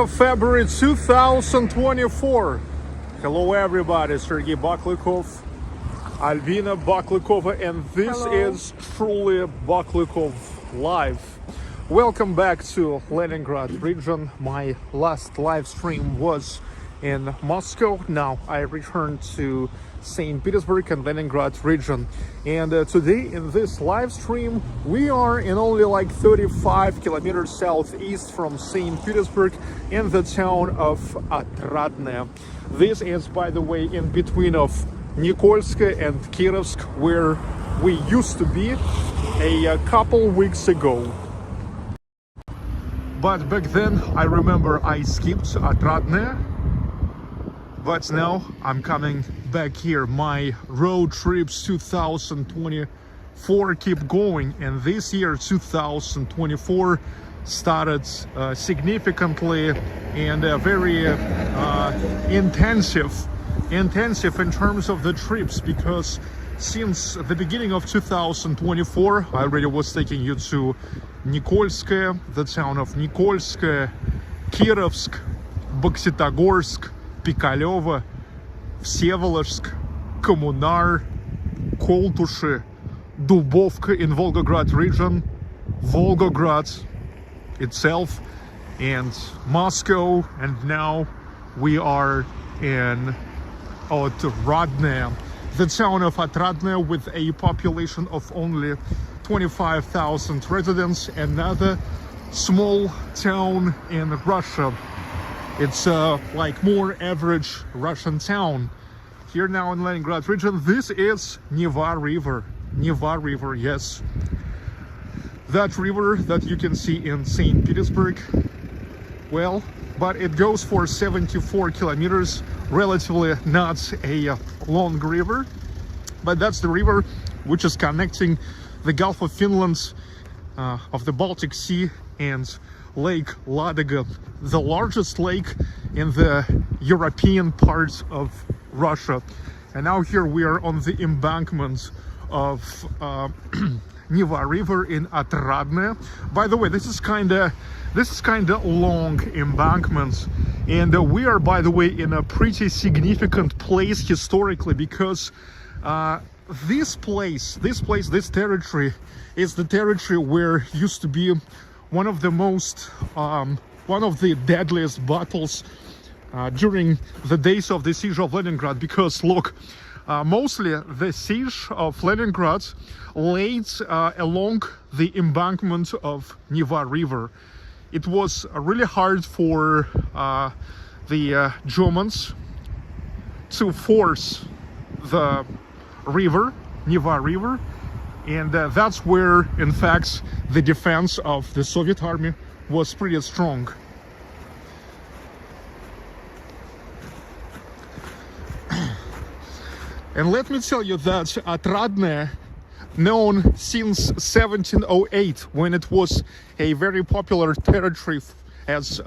February 6, 2024. Hello everybody, Sergey Baklikov, Alvina Baklikova, and this is truly Baklikov Live. Welcome back to Leningrad region. My last live stream was in Moscow. Now I returned to St Petersburg and Leningrad region, and today in this live stream we are in only like 35 kilometers southeast from St Petersburg in the town of Otradnoe. This is, by the way, in between of Nikolsk and Kirovsk, where we used to be a couple weeks ago. But back then I remember I skipped Otradnoe, but now I'm coming back here. My road trips 2024 keep going, and this year 2024 started significantly and very intensive in terms of the trips, because since the beginning of 2024 I already was taking you to Nikolskoye, the town of Nikolskoye, Kirovsk, Boksitogorsk, Pikolevo, Всеволожsk, Kommunar, Koltushe, Dubovka in Volgograd region, Volgograd itself, and Moscow, and now we are in Otradnoe, the town of Otradnoe, with a population of only 25,000 residents, another small town in Russia. It's like more average Russian town. Here now in Leningrad region, this is Neva River. Neva River, yes. That river that you can see in St. Petersburg. Well, but it goes for 74 kilometers, relatively not a long river, but that's the river which is connecting the Gulf of Finland, of the Baltic Sea, and Lake Ladoga, the largest lake in the European part of Russia. And now here we are on the embankment of Neva River in Otradnoe. By the way, this is kind of long embankment, and we are, by the way, in a pretty significant place historically, because this territory is the territory where used to be one of the deadliest battles during the days of the siege of Leningrad. Because look, mostly the siege of Leningrad laid along the embankment of Neva River, it was really hard for the Germans to force the river, Neva River, and that's where, in fact, the defense of the Soviet army was pretty strong. And let me tell you that Otradnoe, known since 1708, when it was a very popular territory as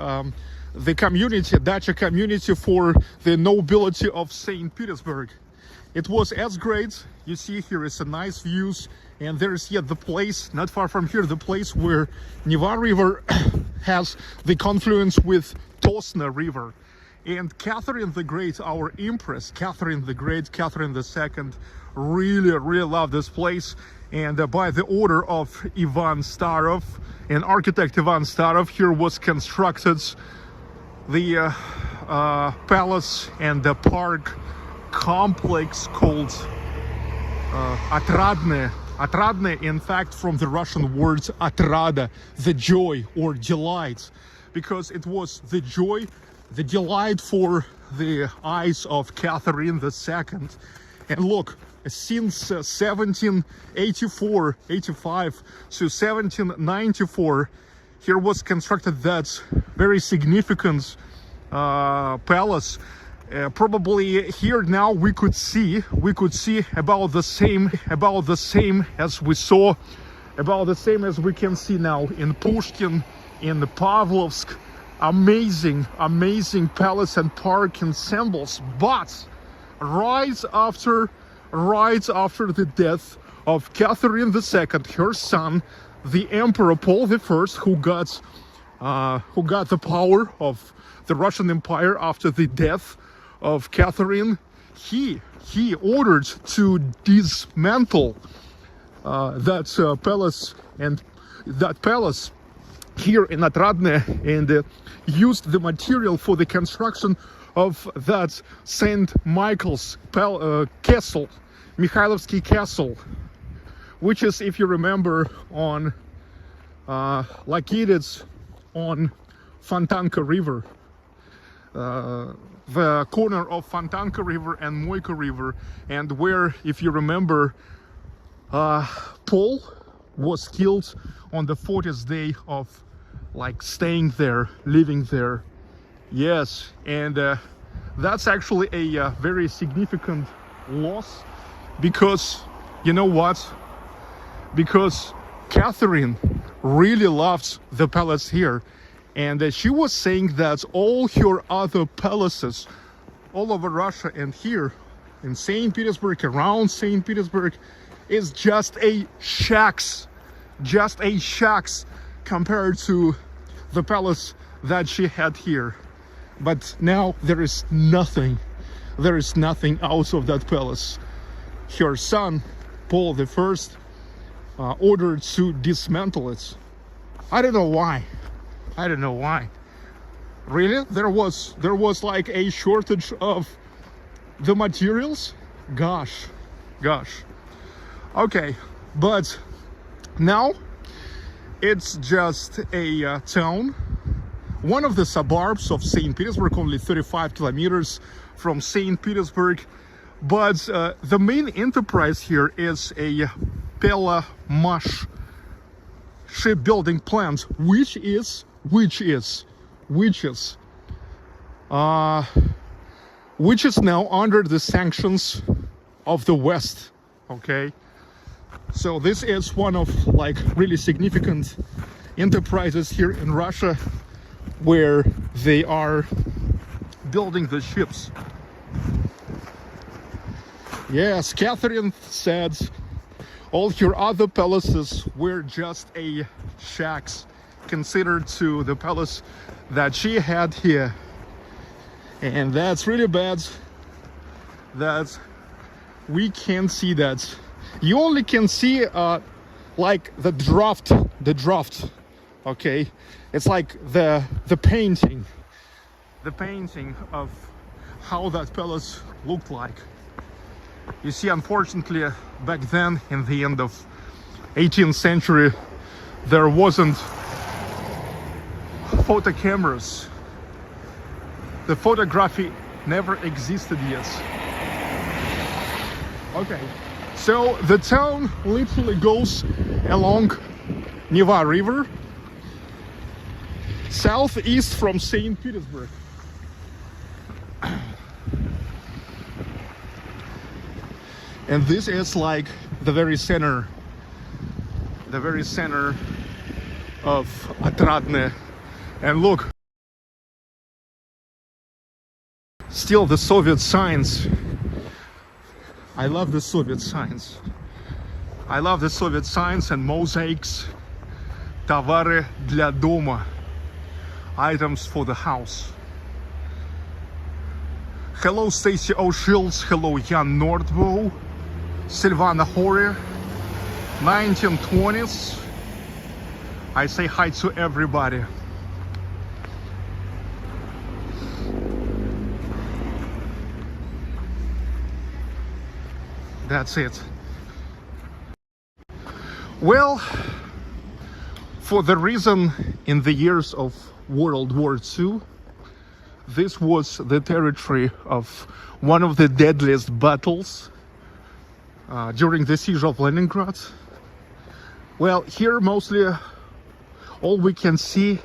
the community, dacha community for the nobility of St. Petersburg. It was as great. You see here is a nice views, and there's yet the place, not far from here, the place where Neva River has the confluence with Tosna River. And Catherine the Great, our Empress Catherine the Great, Catherine II, really loved this place. And by the order of Ivan Starov, an architect Ivan Starov, here was constructed the palace and the park complex called Otradnoe. Otradnoe, in fact, from the Russian words otrada, the joy or delight, because it was the joy, the delight for the eyes of Catherine II. And look, since 1784, 85 to 1794, here was constructed that very significant palace. Probably here now we could see about the same as we saw, about the same as we can see now in Pushkin, in Pavlovsk. Amazing palace and park ensembles. But right after the death of Catherine II, her son, the Emperor Paul I, who got the power of the Russian Empire after the death of Catherine, he ordered to dismantle that palace, and that palace here in Otradnoe, and used the material for the construction of that St. Michael's castle, Mikhailovsky Castle, which is, if you remember, on located on Fontanka River, the corner of Fontanka River and Moika River, and where, if you remember, Paul was killed on the 40th day of staying there, living there. Yes, and that's actually a very significant loss, because you know what? Because Catherine really loved the palace here, and she was saying that all her other palaces all over Russia and here in St. Petersburg, around St. Petersburg, is just a shacks compared to the palace that she had here. But now there is nothing out of that palace. Her son Paul I ordered to dismantle it. I don't know why. Really? There was like a shortage of the materials? Gosh. Okay, but now it's just a town, one of the suburbs of St. Petersburg, only 35 kilometers from St. Petersburg. But the main enterprise here is a Pella shipbuilding plant, which is now under the sanctions of the West. Okay, so this is one of really significant enterprises here in Russia, where they are building the ships. Yes, Catherine said all her other palaces were just a shacks considered to the palace that she had here. And that's really bad that we can't see that. You only can see the draft, okay? It's like the painting of how that palace looked like. You see, unfortunately, back then, in the end of 18th century, there wasn't photo cameras. The photography never existed yet. Okay, so the town literally goes along Neva River, southeast from St Petersburg. And this is like the very center of Otradnoe. And look, still the Soviet signs. I love the Soviet signs. I love the Soviet signs and mosaics. Tavары для дома. Items for the house. Hello Stacy O'Shields. Hello Jan Nordbow. Silvana Hore. 1920s. I say hi to everybody. That's it. Well, for the reason in the years of World War II, this was the territory of one of the deadliest battles during the siege of Leningrad. Well, here mostly all we can see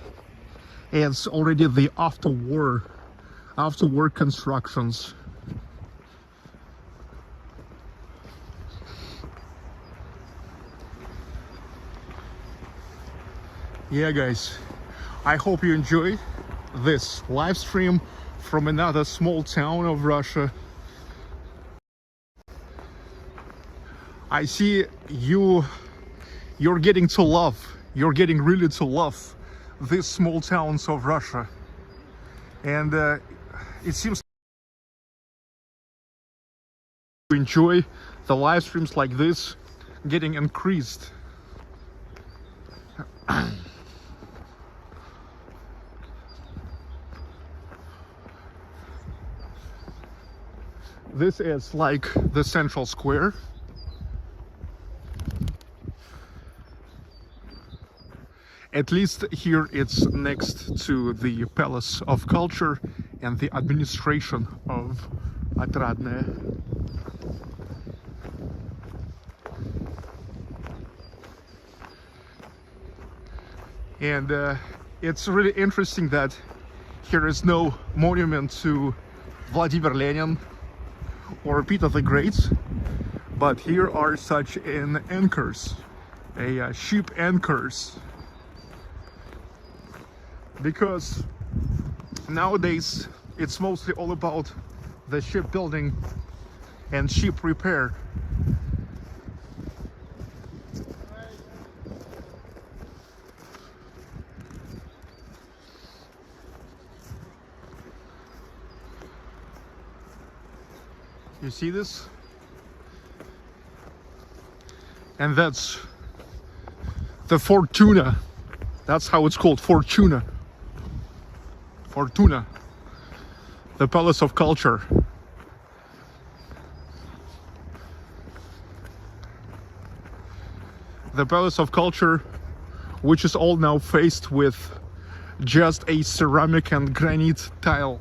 is already the after-war constructions. Yeah guys, I hope you enjoy this live stream from another small town of Russia. I see you're getting really to love these small towns of Russia, and it seems to enjoy the live streams like this getting increased. This is like the central square. At least here it's next to the Palace of Culture and the administration of Otradnoe. And it's really interesting that here is no monument to Vladimir Lenin or Peter the Great, but here are such an anchors, ship anchors, because nowadays it's mostly all about the shipbuilding and ship repair. You see this? And that's the Fortuna. That's how it's called, Fortuna. Fortuna. The Palace of Culture. The Palace of Culture, which is all now faced with just a ceramic and granite tile.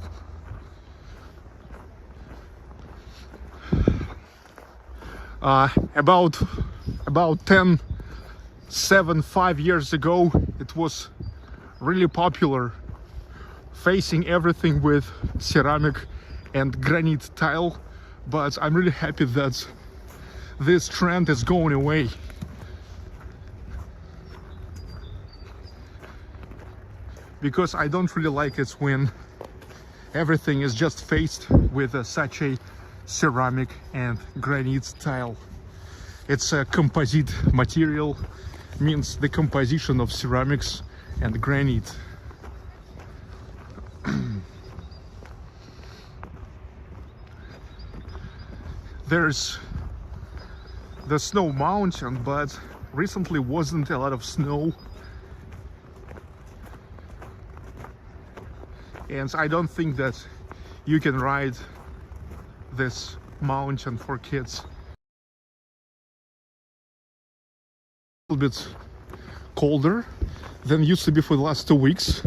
About 5 years ago, it was really popular, facing everything with ceramic and granite tile, but I'm really happy that this trend is going away. Because I don't really like it when everything is just faced with such a ceramic and granite tile. It's a composite material, means the composition of ceramics and granite. There's the snow mountain, but recently wasn't a lot of snow, and I don't think that you can ride this mountain for kids. A little bit colder than used to be for the last 2 weeks,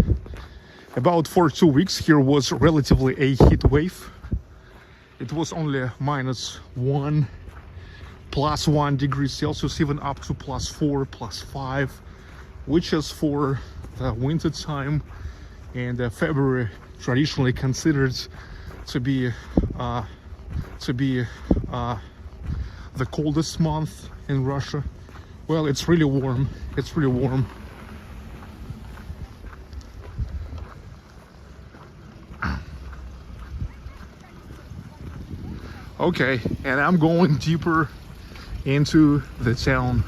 About for 2 weeks here was relatively a heat wave. It was only -1, +1 degrees Celsius, even up to +4, +5, which is for the winter time, and February traditionally considered to be the coldest month in Russia. Well, it's really warm. It's really warm. Okay, and I'm going deeper into the town.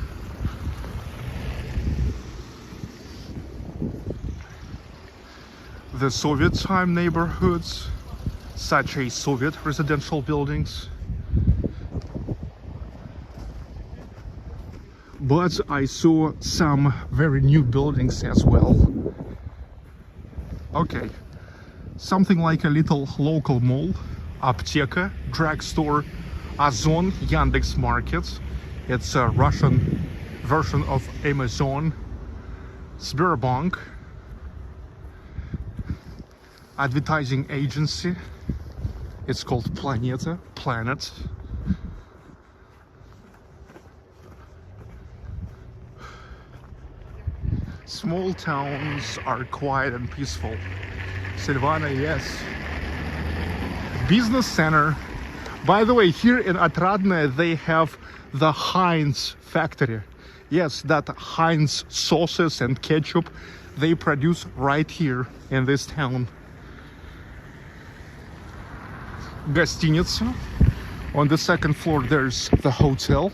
The Soviet time neighborhoods, such as Soviet residential buildings. But I saw some very new buildings as well. Okay, something like a little local mall, Apteka, drugstore, Ozon, Yandex Market. It's a Russian version of Amazon. Sberbank, advertising agency. It's called Planeta, Planet. Small towns are quiet and peaceful. Silvana, yes. Business center. By the way, here in Otradnoe they have the Heinz factory. Yes, that Heinz sauces and ketchup they produce right here in this town. Гостиница. On the second floor there's the hotel,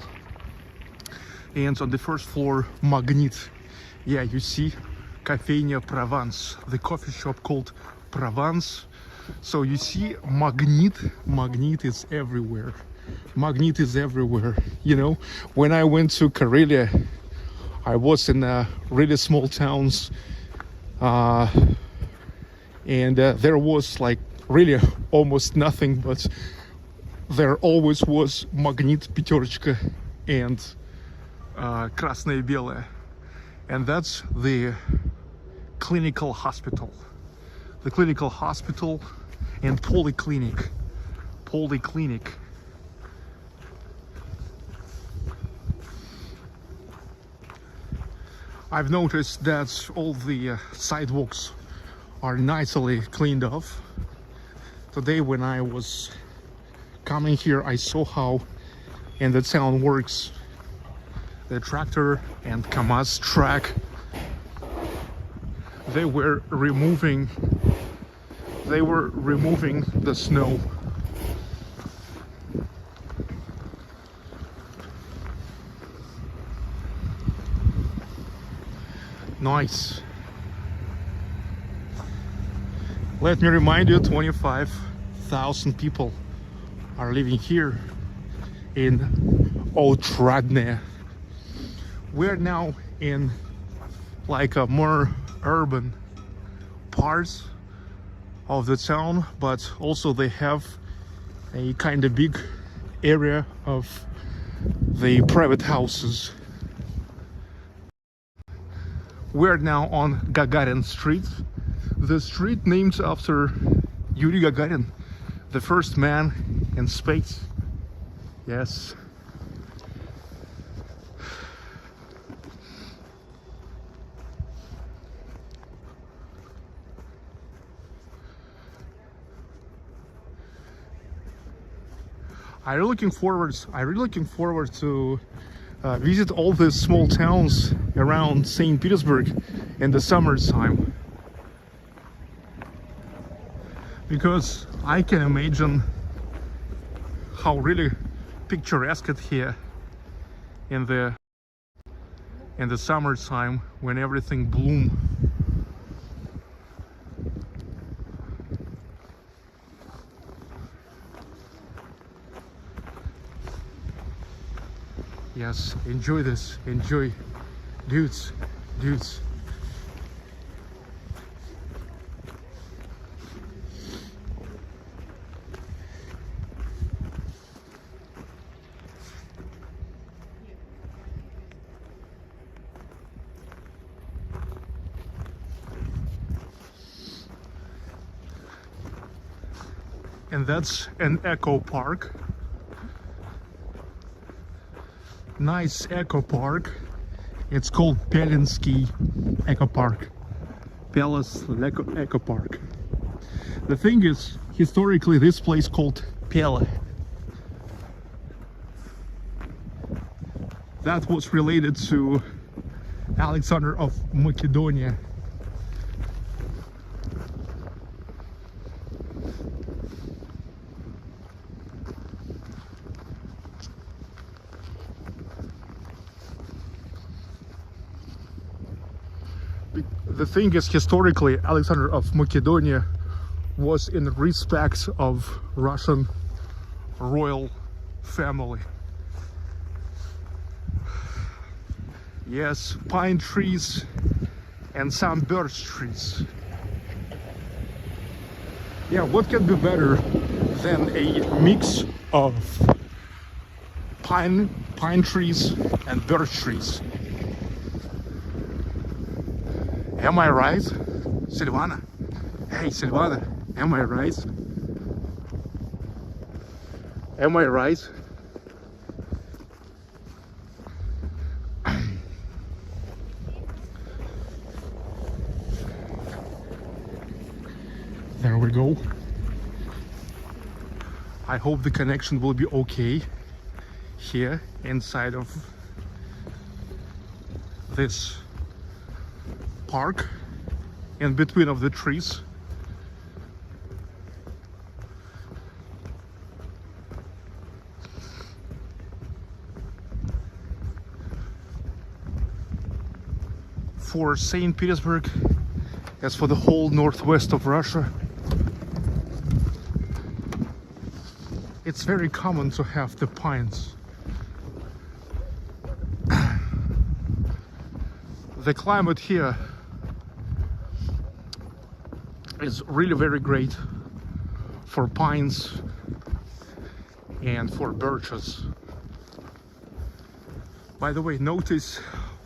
and on the first floor Magnet. Yeah, you see, Кофейня Provence, the coffee shop called Provence. So you see, Magnet is everywhere. Magnet is everywhere. You know, when I went to Karelia, I was in really small towns, and there was like really almost nothing, but there always was Magnet, Пятерочка, and Красное Белое. And that's the clinical hospital. The clinical hospital and polyclinic. Polyclinic. I've noticed that all the sidewalks are nicely cleaned off. Today when I was coming here, I saw how in the town works. The tractor and Kamaz track, they were removing the snow. Nice. Let me remind you, 25,000 people are living here in Otradnoe. We're now in like a more urban parts of the town, but also they have a kind of big area of the private houses. We're now on Gagarin Street, the street named after Yuri Gagarin, the first man in space. Yes. I'm really looking forward to visit all the small towns around St Petersburg in the summertime, because I can imagine how really picturesque it here in the summertime when everything blooms. Yes, enjoy this, enjoy, dudes. And that's an eco park. Nice eco park. It's called Pelinsky Eco Park. Palace Eco Park. The thing is, historically this place called Pella. That was related to Alexander of Macedonia. The thing is, historically, Alexander of Macedonia was in respect of Russian royal family. Yes, pine trees and some birch trees. Yeah, what can be better than a mix of pine trees and birch trees? Am I right, Silvana? Hey, Silvana, am I right? Am I right? There we go. I hope the connection will be okay here inside of this park, in between of the trees. For St. Petersburg, as for the whole northwest of Russia, it's very common to have the pines. The climate here is really very great for pines and for birches. By the way, notice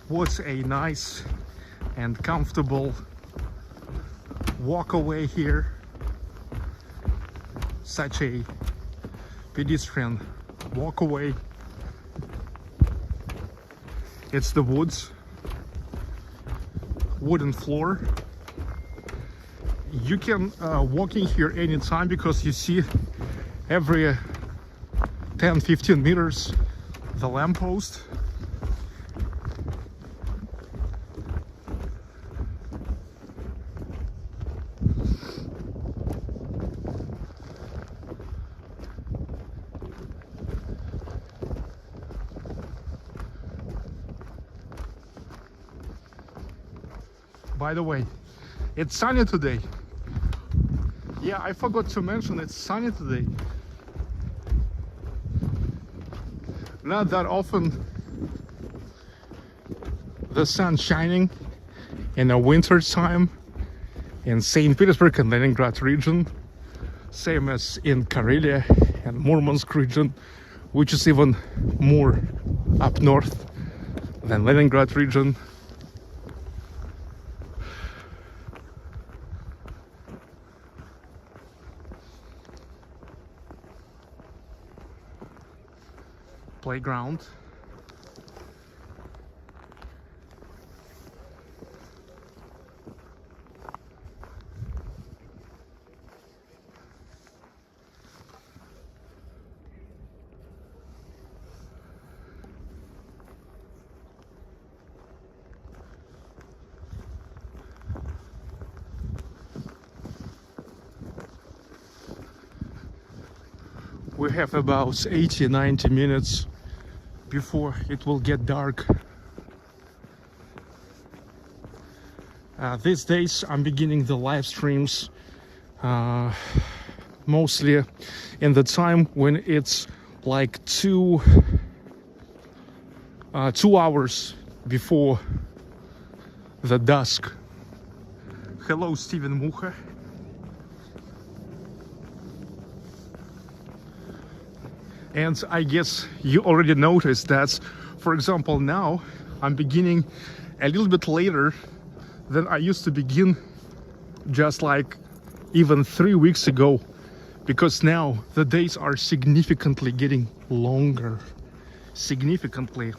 what a nice and comfortable walkaway here. Such a pedestrian walkaway. It's the woods, wooden floor. You can walk in here anytime because you see every 10-15 meters the lamppost. By the way, it's sunny today. Yeah, I forgot to mention it's sunny today. Not that often the sun shining in the winter time in St. Petersburg and Leningrad region, same as in Karelia and Murmansk region, which is even more up north than Leningrad region. Playground. We have about 80-90 minutes before it will get dark. These days I'm beginning the live streams mostly in the time when it's like 2 hours before the dusk. Hello, Steven Mucha. And I guess you already noticed that, for example, now I'm beginning a little bit later than I used to begin just like even 3 weeks ago, because now the days are significantly getting longer, significantly.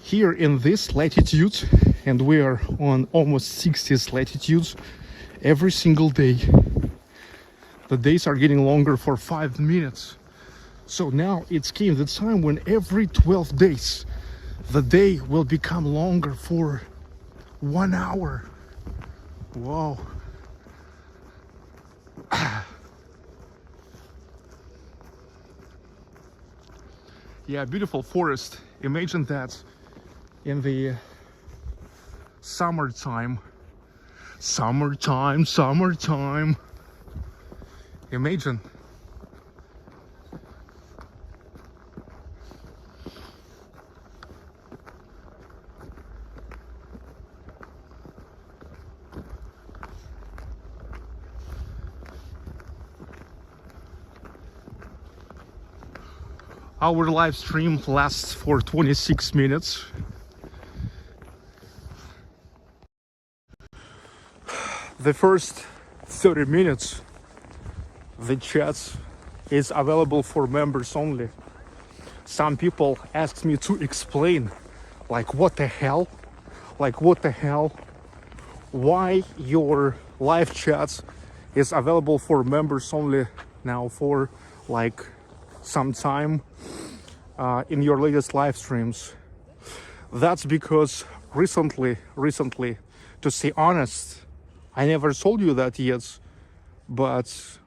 Here in this latitude, and we are on almost 60th latitudes, every single day the days are getting longer for 5 minutes. So now it's came the time when every 12 days the day will become longer for 1 hour. Wow. Yeah, beautiful forest. Imagine that in the summertime. Summertime. Imagine. Our live stream lasts for 26 minutes. The first 30 minutes, the chat is available for members only. Some people asked me to explain, like, what the hell? Like, what the hell? Why your live chat is available for members only now for like some time in your latest live streams? That's because recently, to say honest, I never told you that yet, but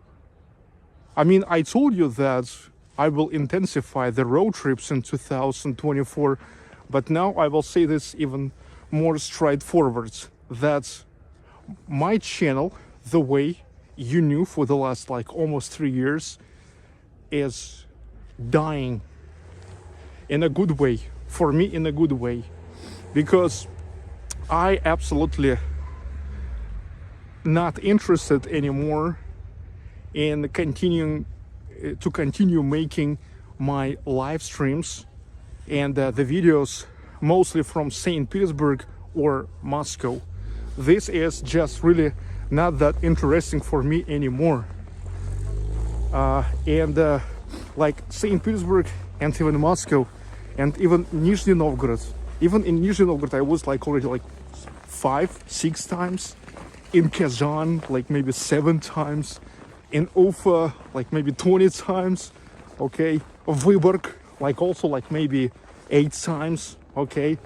I mean, I told you that I will intensify the road trips in 2024, but now I will say this even more straightforward, that my channel, the way you knew for the last like almost 3 years, is dying in a good way, for me in a good way, because I absolutely not interested anymore in continue making my live streams and the videos mostly from St. Petersburg or Moscow. This is just really not that interesting for me anymore. Like St. Petersburg and even Moscow and even Nizhny Novgorod. Even in Nizhny Novgorod I was like already like 5-6 times. In Kazan like maybe 7 times. In Ufa like maybe 20 times. Okay. Vyborg like also like maybe 8 times. Okay.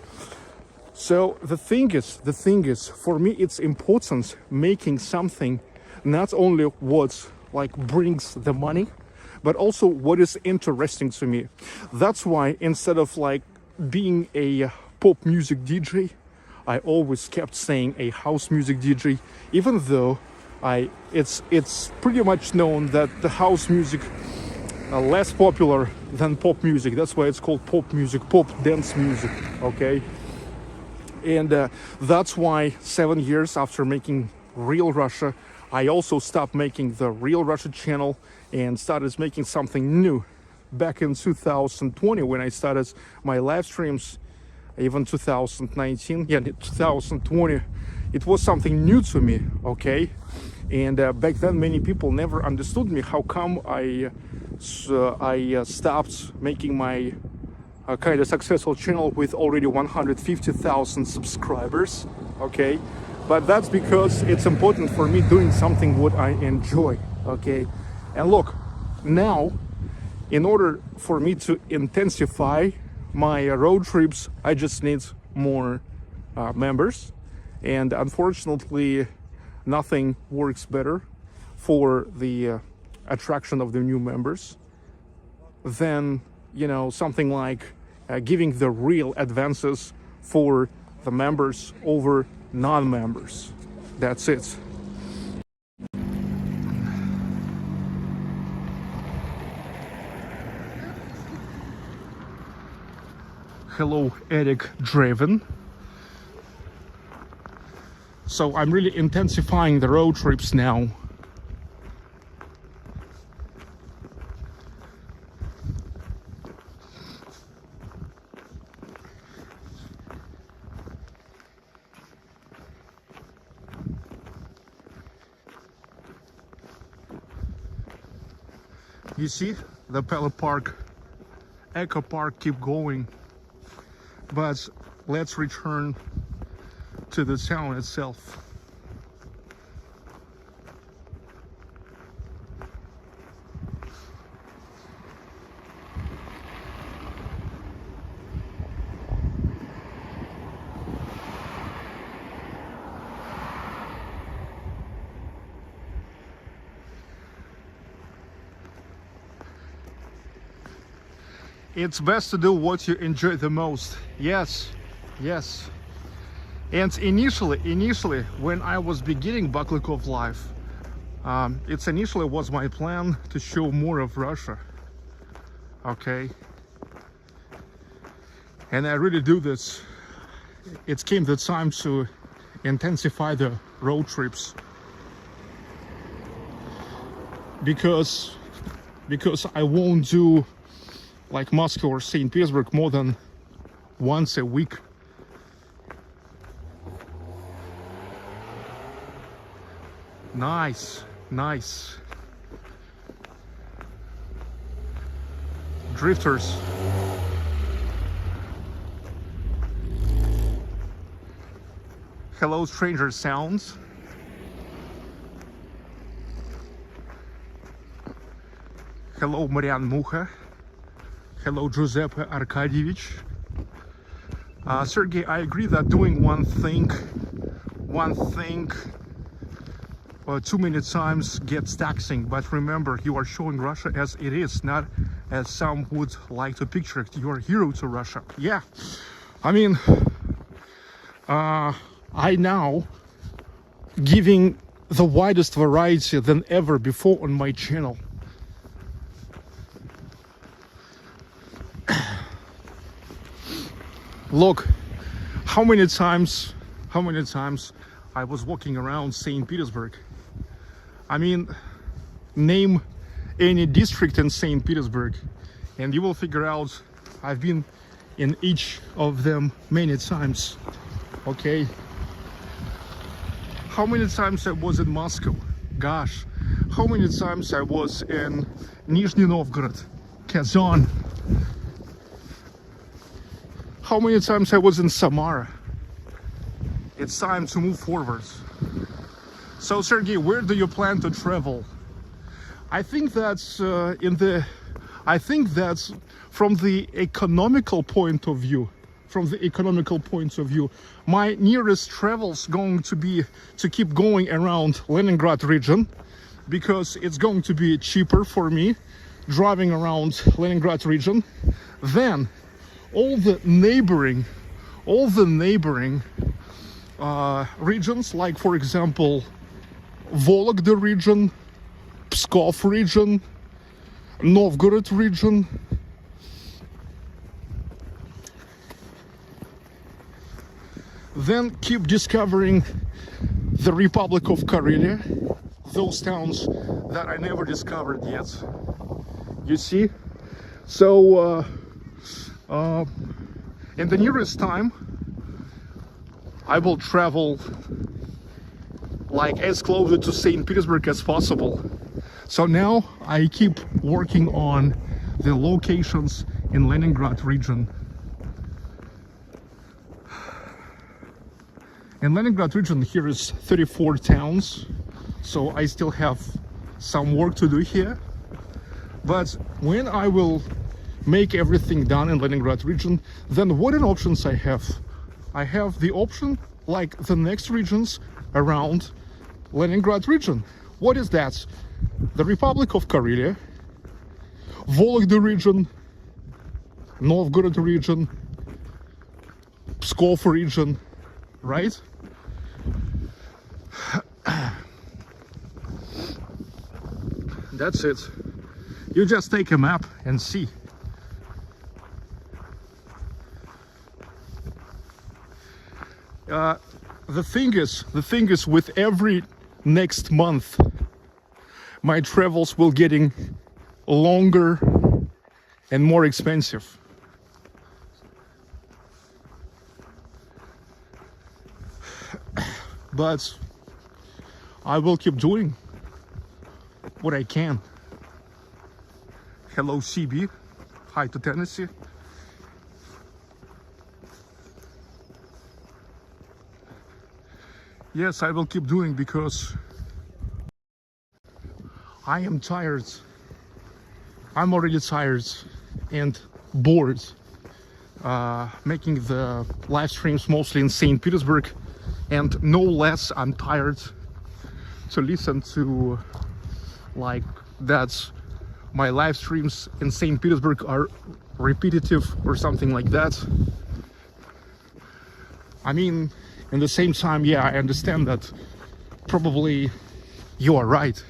So the thing is, for me it's important making something not only what like brings the money, but also what is interesting to me. That's why instead of like being a pop music DJ, I always kept saying a house music DJ, even though it's pretty much known that the house music less popular than pop music. That's why it's called pop music, pop dance music. Okay. And that's why 7 years after making Real Russia, I also stopped making the Real Russia channel and started making something new back in 2020 when I started my live streams. Even 2019, yeah, 2020, it was something new to me. Okay. And back then many people never understood me. How come I stopped making my kind of successful channel with already 150,000 subscribers. Okay, but that's because it's important for me doing something what I enjoy. Okay, and look, now in order for me to intensify my road trips, I just need more members, and unfortunately nothing works better for the attraction of the new members than, you know, something like giving the real advances for the members over non-members. That's it. Hello, Eric Draven. So I'm really intensifying the road trips now. You see the Pella Park, Eco Park keep going, but let's return to the town itself. It's best to do what you enjoy the most. Yes, yes. And initially, when I was beginning Baklikov life, it initially was my plan to show more of Russia. Okay. And I really do this. It came the time to intensify the road trips. Because I won't do like Moscow or St. Petersburg more than once a week. Nice, nice. Drifters. Hello, stranger sounds. Hello, Marian Mucha. Hello, Giuseppe Arkadyevich. Sergey, I agree that doing one thing too many times gets taxing, but remember, you are showing Russia as it is, not as some would like to picture it. You are a hero to Russia. Yeah, I mean, I now giving the widest variety than ever before on my channel. Look, how many times I was walking around St. Petersburg. I mean, name any district in St. Petersburg and you will figure out I've been in each of them many times. Okay, how many times I was in Moscow? Gosh, how many times I was in Nizhny Novgorod, Kazan? How many times I was in Samara? It's time to move forwards. So Sergey, where do you plan to travel? I think that's from the economical point of view. My nearest travel's going to be to keep going around Leningrad region, because it's going to be cheaper for me driving around Leningrad region. Then all the neighboring regions, like for example Vologda region, Pskov region, Novgorod region, then keep discovering the Republic of Karelia, those towns that I never discovered yet. You see? So in the nearest time I will travel like as close to St. Petersburg as possible. So now I keep working on the locations in Leningrad region. In Leningrad region here is 34 towns, so I still have some work to do here. But when I will make everything done in Leningrad region, then what are options I have? I have the option like the next regions around Leningrad region. What is that? The Republic of Karelia, Vologda region, Novgorod region, Pskov region, right? That's it. You just take a map and see. The thing is with every next month my travels will getting longer and more expensive. But I will keep doing what I can. Hello CB. Hi to Tennessee. Yes, I will keep doing because I am tired. I'm already tired and bored making the live streams mostly in St. Petersburg, and no less I'm tired to listen to like that my live streams in St. Petersburg are repetitive or something like that. I mean, in the same time, yeah, I understand that probably you are right.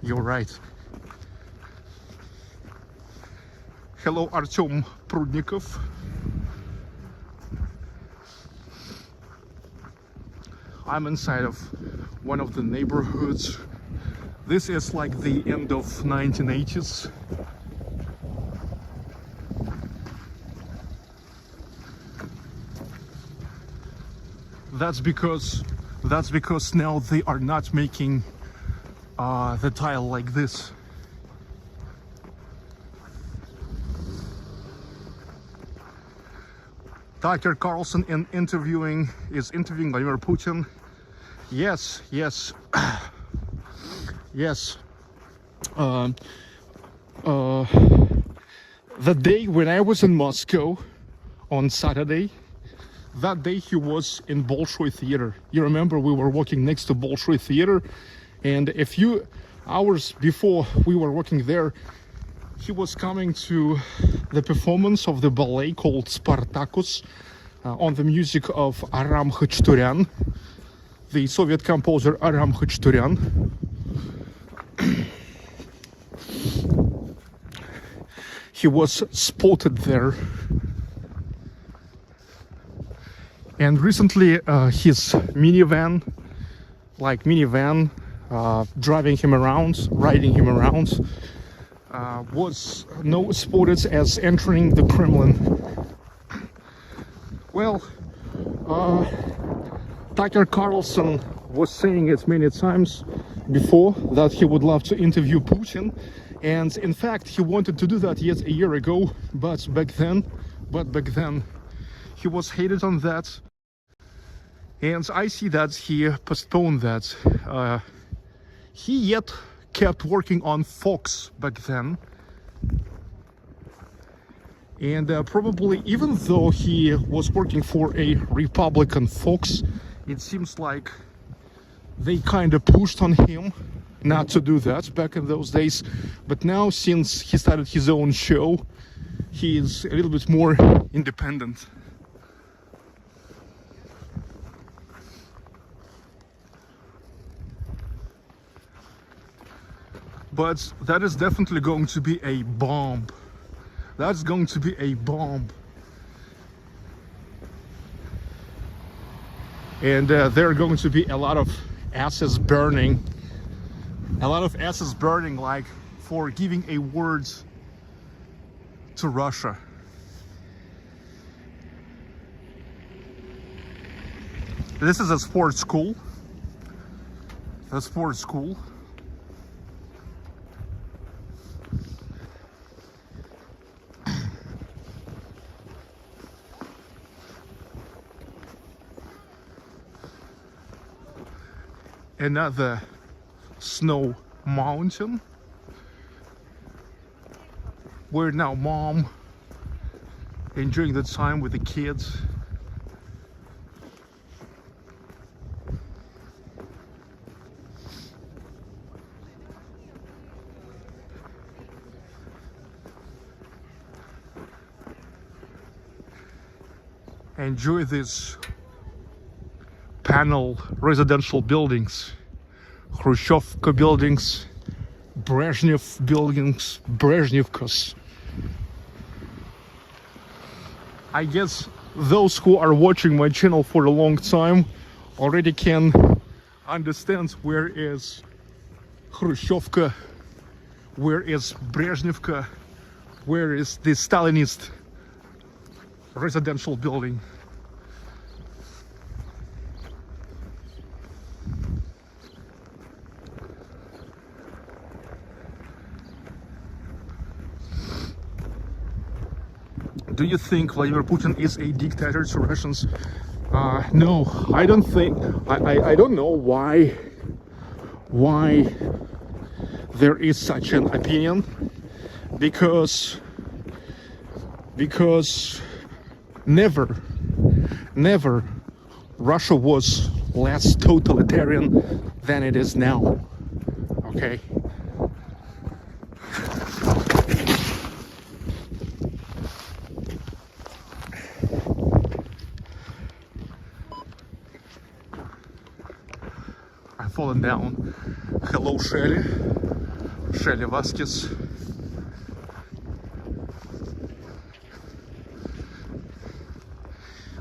You're right. Hello, Artyom Prudnikov. I'm inside of one of the neighborhoods. This is like the end of 1980s. That's because now they are not making the tile like this. Tucker Carlson is interviewing Vladimir Putin. Yes, yes, yes. The day when I was in Moscow on Saturday, that day he was in Bolshoi Theater. You remember we were walking next to Bolshoi Theater, and a few hours before we were walking there, he was coming to the performance of the ballet called Spartacus on the music of Aram Khachaturian, the Soviet composer Aram Khachaturian. He was spotted there. And recently his minivan, driving him around, riding him around, was spotted as entering the Kremlin. Well, Tucker Carlson was saying it many times before that he would love to interview Putin, and in fact he wanted to do that yet a year ago, but back then he was hated on that, and I see that he postponed that. He yet kept working on Fox back then, and probably even though he was working for a Republican Fox, it seems like they kind of pushed on him not to do that back in those days. But now, since he started his own show, he is a little bit more independent. But that is definitely going to be a bomb. That's going to be a bomb. And there are going to be a lot of asses burning. A lot of asses burning, like for giving a word to Russia. This is a sports school. A sports school. Another snow mountain where now mom enjoying the time with the kids. Enjoy these panel residential buildings, Khrushchevka buildings, Brezhnev buildings, Brezhnevkas. I guess those who are watching my channel for a long time already can understand where is Khrushchevka, where is Brezhnevka, where is the Stalinist residential building. Do you think Vladimir Putin is a dictator to Russians? No, I don't think. I don't know why there is such an opinion, because never Russia was less totalitarian than it is now. Okay. I've fallen down. Hello, Shelly Vasquez.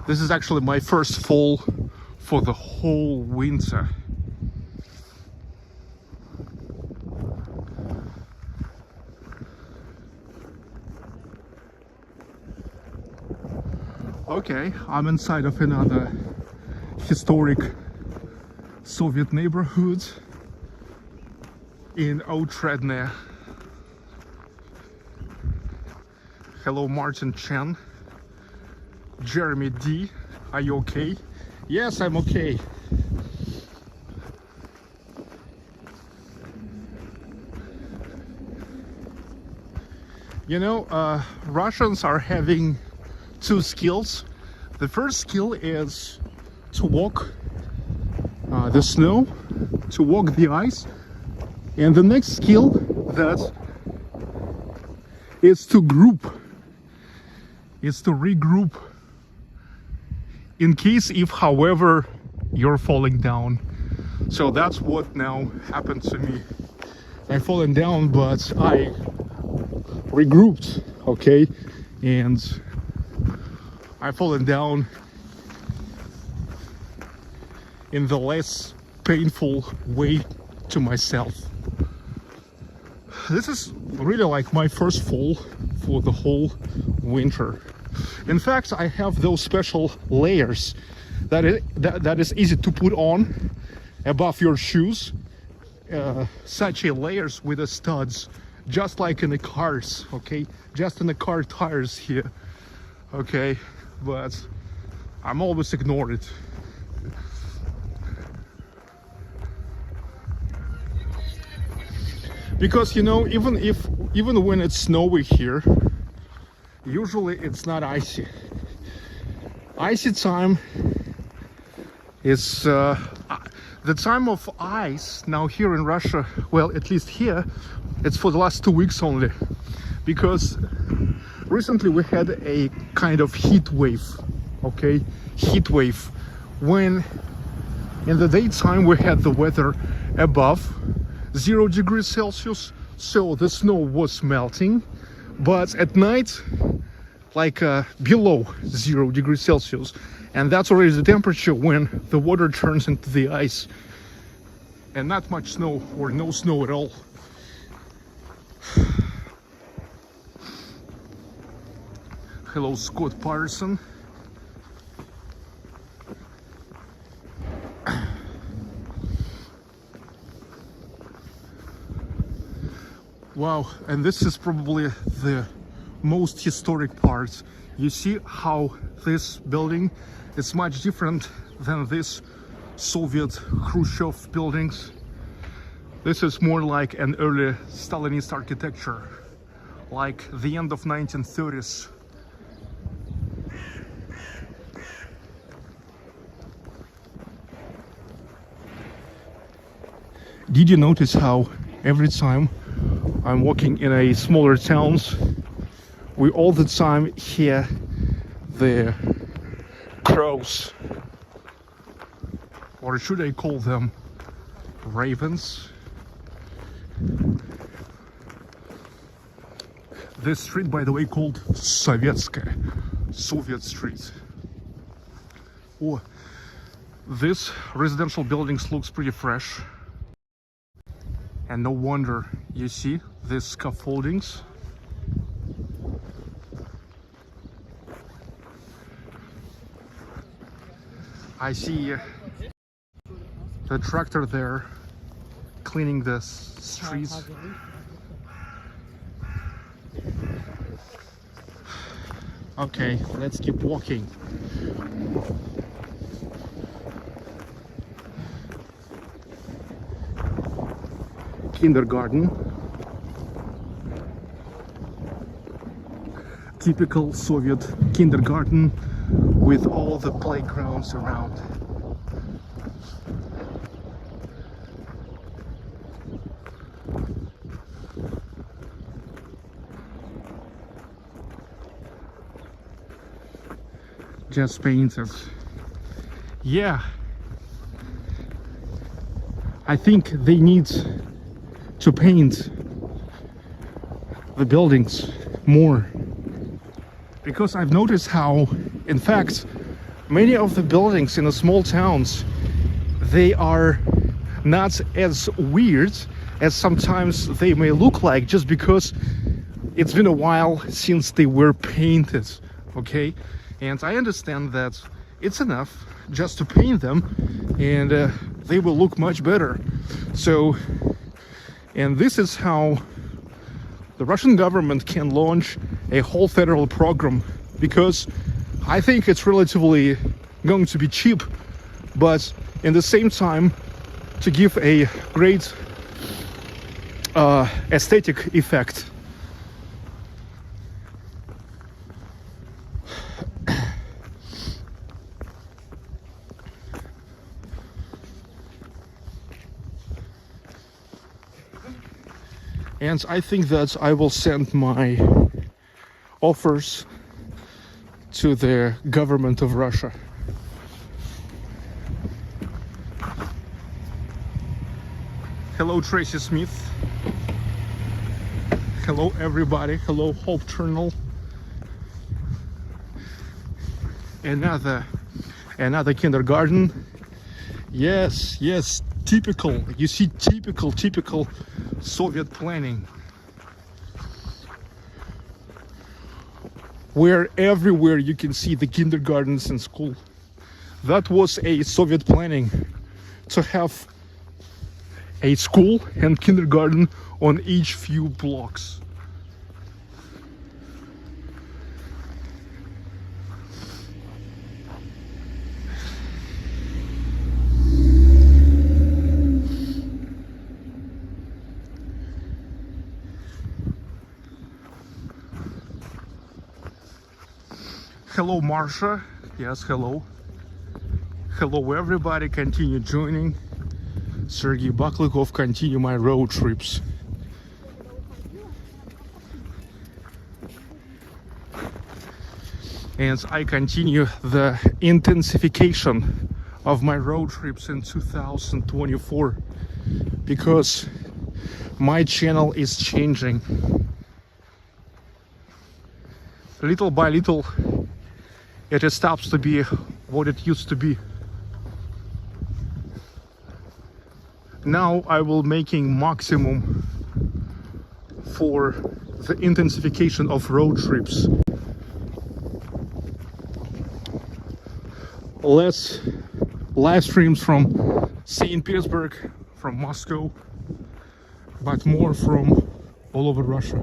This is actually my first fall for the whole winter. Okay, I'm inside of another historic Soviet neighborhood in Otradnoe. Hello, Martin Chen. Jeremy D, are you okay? Yes, I'm okay. You know, Russians are having two skills. The first skill is to walk the snow, to walk the ice, and the next skill that is to regroup in case if, however, you're falling down. So that's what now happened to me. I've fallen down, but I regrouped, okay, and I've fallen down in the less painful way to myself. This is really like my first fall for the whole winter. In fact, I have those special layers that is easy to put on above your shoes. Such a layers with the studs, just like in the cars, okay? Just in the car tires here, okay? But I'm always ignored it. Because, you know, even when it's snowy here, usually it's not icy. Icy time is the time of ice now here in Russia. Well, at least here, it's for the last 2 weeks only, because recently we had a kind of heat wave, okay? Heat wave, when in the daytime we had the weather above 0 degrees Celsius, so the snow was melting, but at night like below 0 degrees Celsius, and that's already the temperature when the water turns into the ice, and not much snow or no snow at all. Hello, Scott Patterson. Wow, and this is probably the most historic part. You see how this building is much different than this Soviet Khrushchev buildings. This is more like an early Stalinist architecture, like the end of 1930s. Did you notice how every time I'm walking in a smaller towns, we all the time hear the crows, or should I call them ravens? This street, by the way, called Sovietskaya, Soviet Street. Oh, this residential buildings looks pretty fresh. And no wonder, you see these scaffoldings. I see the tractor there cleaning the streets. Okay, let's keep walking. Kindergarten. Typical Soviet kindergarten with all the playgrounds around. Just painted. Yeah, I think they need to paint the buildings more, because I've noticed how, in fact, many of the buildings in the small towns, they are not as weird as sometimes they may look like, just because it's been a while since they were painted. Okay, and I understand that it's enough just to paint them and they will look much better. So, and this is how the Russian government can launch a whole federal program, because I think it's relatively going to be cheap, but in the same time to give a great aesthetic effect. And I think that I will send my offers to the government of Russia. Hello, Tracy Smith. Hello, everybody. Hello, Hope Journal. Another kindergarten. Yes, yes, typical. You see, typical Soviet planning, where everywhere you can see the kindergartens in school. That was a Soviet planning, to have a school and kindergarten on each few blocks. Hello, Marsha. Yes, hello. Hello, everybody. Continue joining. Sergey Baklikov, continue my road trips. And I continue the intensification of my road trips in 2024, because my channel is changing. Little by little, it stops to be what it used to be. Now I will making maximum for the intensification of road trips. Less live streams from St. Petersburg, from Moscow, but more from all over Russia.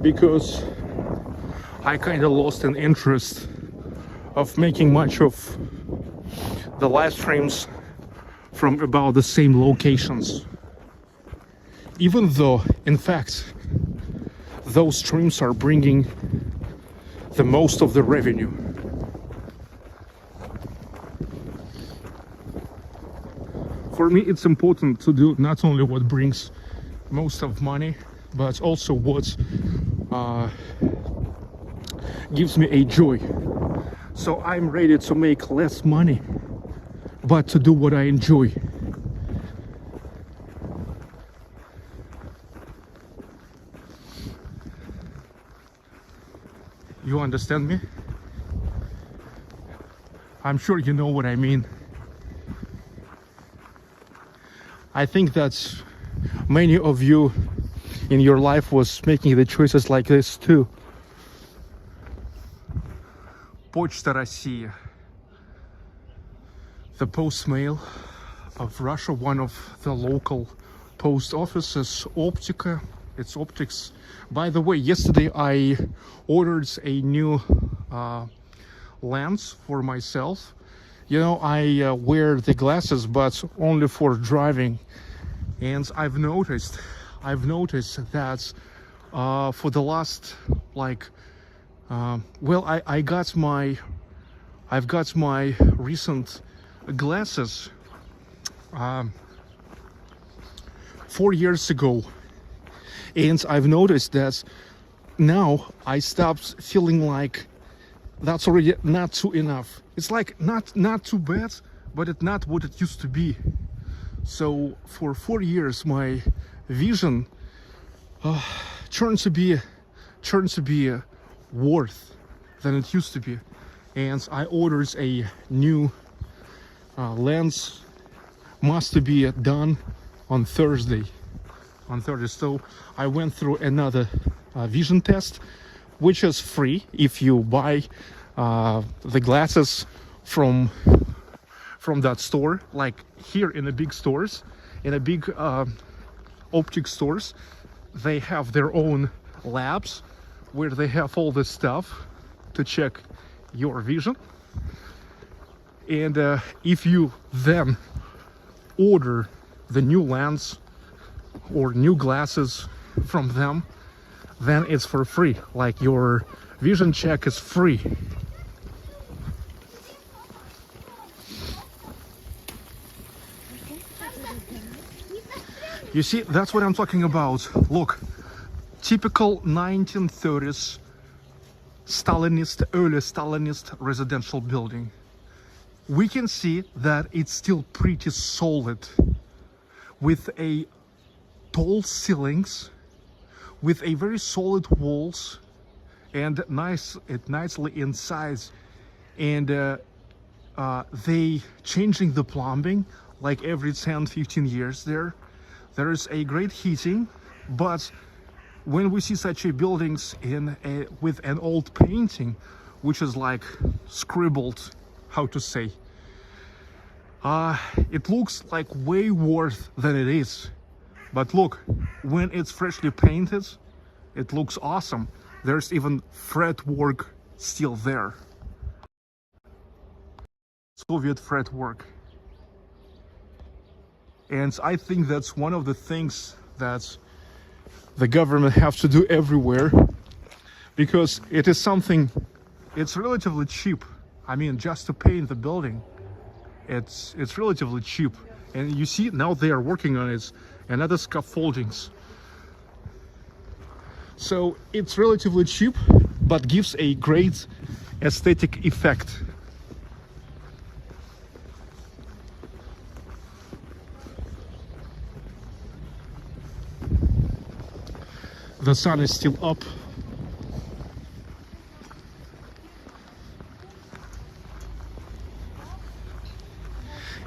Because I kind of lost an interest of making much of the live streams from about the same locations, even though in fact those streams are bringing the most of the revenue. For me, it's important to do not only what brings most of money, but also what gives me a joy. So I'm ready to make less money, but to do what I enjoy. You understand me? I'm sure you know what I mean. I think that many of you in your life was making the choices like this too. Почта России. the post mail of Russia, one of the local post offices, Optica. It's optics. By the way, yesterday I ordered a new lens for myself. You know, I wear the glasses, but only for driving. And I've noticed that for the last, like, well, I've got my recent glasses 4 years ago, and I've noticed that now I stopped feeling like that's already not too enough. It's like not too bad, but it's not what it used to be. So for 4 years my vision turned to be worse than it used to be, and I ordered a new lens. Must be done on Thursday. So I went through another vision test, which is free if you buy the glasses from that store. Like here in the big stores, in the big optic stores, they have their own labs where they have all this stuff to check your vision. And if you then order the new lens or new glasses from them, then it's for free. Like your vision check is free. You see, that's what I'm talking about. Look, typical 1930s Stalinist, early Stalinist residential building. We can see that it's still pretty solid, with a tall ceilings, with a very solid walls, and nicely inside. And they changing the plumbing like every 10-15 years. There is a great heating, but when we see such a buildings with an old painting, which is like scribbled, how to say, it looks like way worse than it is. But look, when it's freshly painted, it looks awesome. There's even fretwork still there, Soviet fretwork. And I think that's one of the things that the government have to do everywhere, because it is something, it's relatively cheap. I mean, just to paint the building, it's relatively cheap. And you see now they are working on it, and other scaffoldings. So it's relatively cheap, but gives a great aesthetic effect. The sun is still up.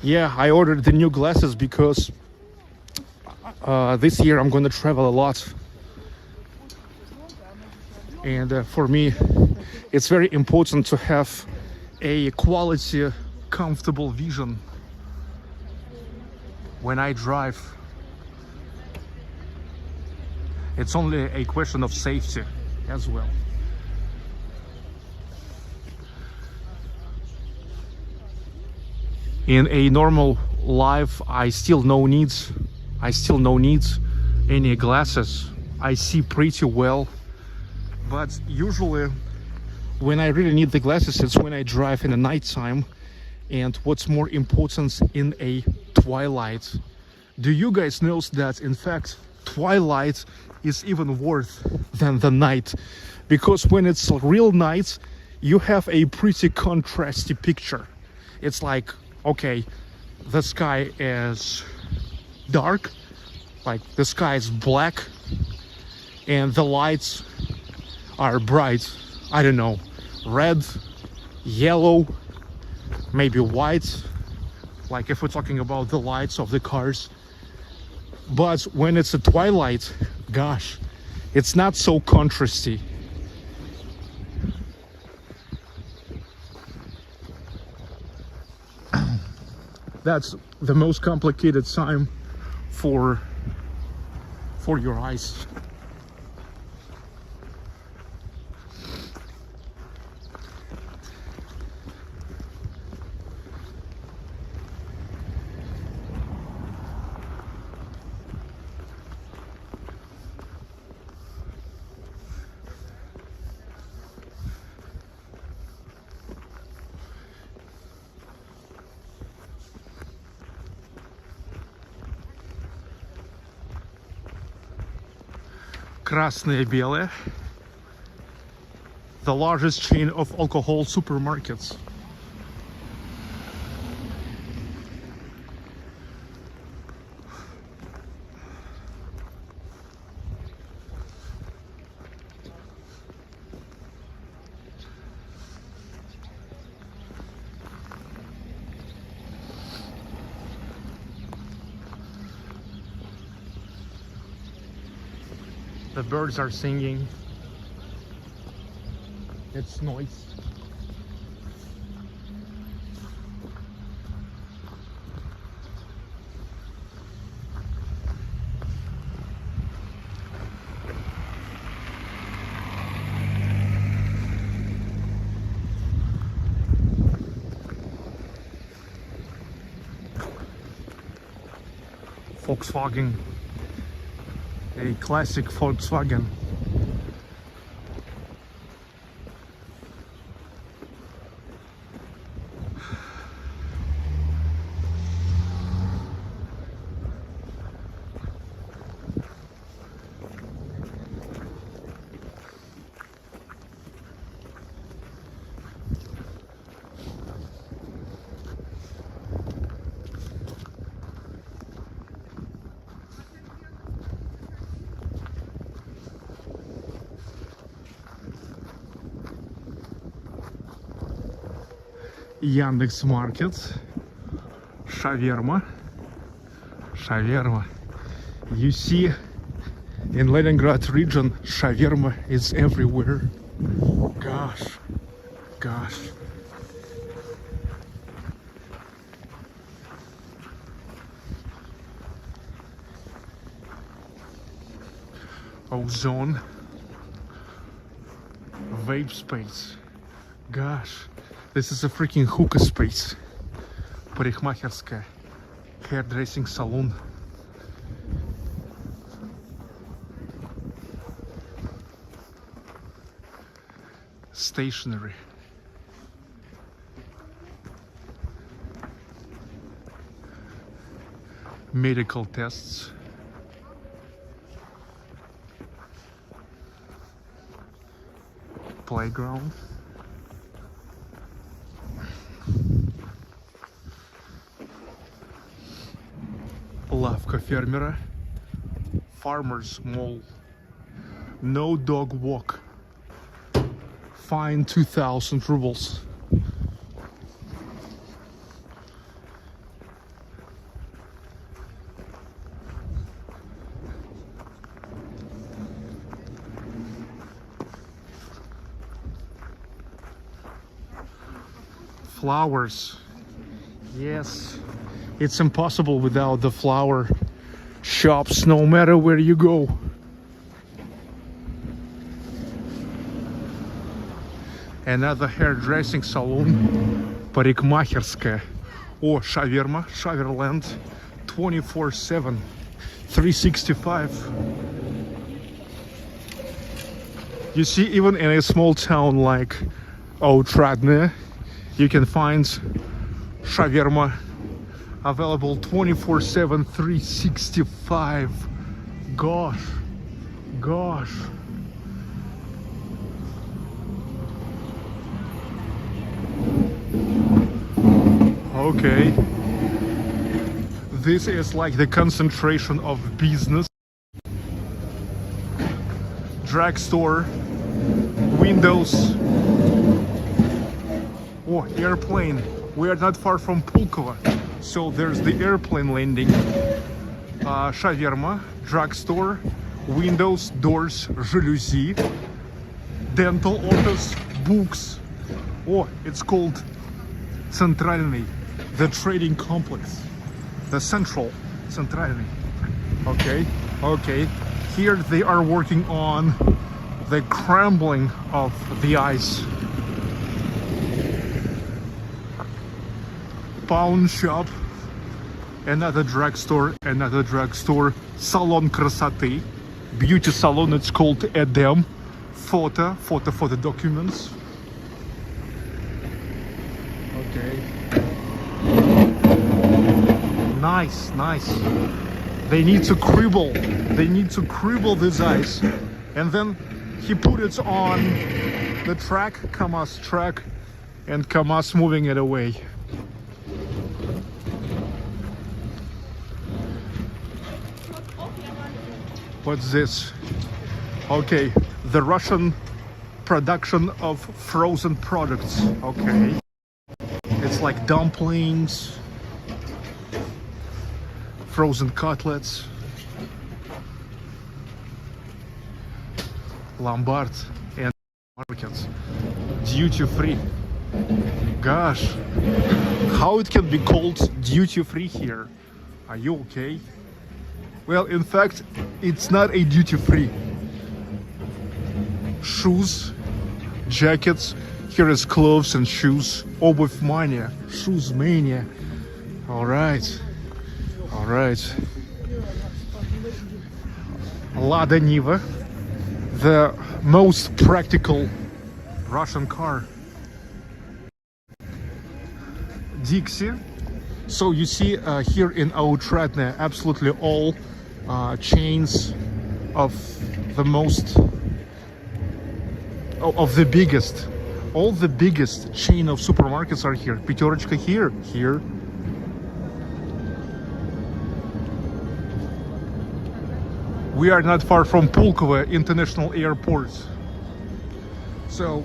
Yeah, I ordered the new glasses because this year I'm going to travel a lot. And for me, it's very important to have a quality, comfortable vision when I drive. It's only a question of safety as well. In a normal life, I still no need any glasses. I see pretty well, but usually when I really need the glasses, it's when I drive in the nighttime, and what's more important, in a twilight. Do you guys know that in fact twilight is even worse than the night? Because when it's real night, you have a pretty contrasty picture. It's like, okay, the sky is dark, like the sky is black, and the lights are bright. I don't know, red, yellow, maybe white, like if we're talking about the lights of the cars. But when it's a twilight, gosh, it's not so contrasty. That's the most complicated sign for your eyes. Красное Белое, the largest chain of alcohol supermarkets. The birds are singing. It's noise. Volkswagen. A classic Volkswagen. Яндекс Маркет, shawarma. You see, in Leningrad region, shawarma is everywhere. Gosh. Ozone, vape space. Gosh. This is a freaking hookah space. Парикмахерская. Hairdressing salon. Stationery. Medical tests. Playground. Лавка фермера. Farmer's Mall. No dog walk. Fine 2,000 rubles. Flowers. Yes. It's impossible without the flower shops, no matter where you go. Another hairdressing salon, парикмахерская. Oh, shawarma, Shawarland, 24/7, 365. You see, even in a small town like Otradnoe, you can find shawarma available 24/7, 365. Gosh. Okay. This is like the concentration of business. Drugstore, windows. Oh, airplane. We are not far from Pulkovo. So there's the airplane landing. Shawarma, drugstore, windows, doors, jalousie, dental office, books. Oh, it's called Центральный. the trading complex, the centralny. Okay, okay. Here they are working on the crumbling of the ice. Pawn shop, another drugstore, salon красоты, beauty salon, it's called Edem, photo documents. Okay. Nice. They need to cribble this ice, and then he put it on the track, Kamaz track, and Kamaz moving it away. What's this? Okay, the Russian production of frozen products. Okay, it's like dumplings, frozen cutlets, Lombard and markets, duty free. Gosh, how it can be called duty free here? Are you okay? Well, in fact, it's not a duty free. Shoes, jackets, here is clothes and shoes, обувь mania, shoes mania. All right. Lada Neva, the most practical Russian car. Dixie. So you see here in Otradnoe absolutely all chains of the most, of the biggest, all the biggest chain of supermarkets are here. Пятерочка here. We are not far from Pulkovo International Airport. So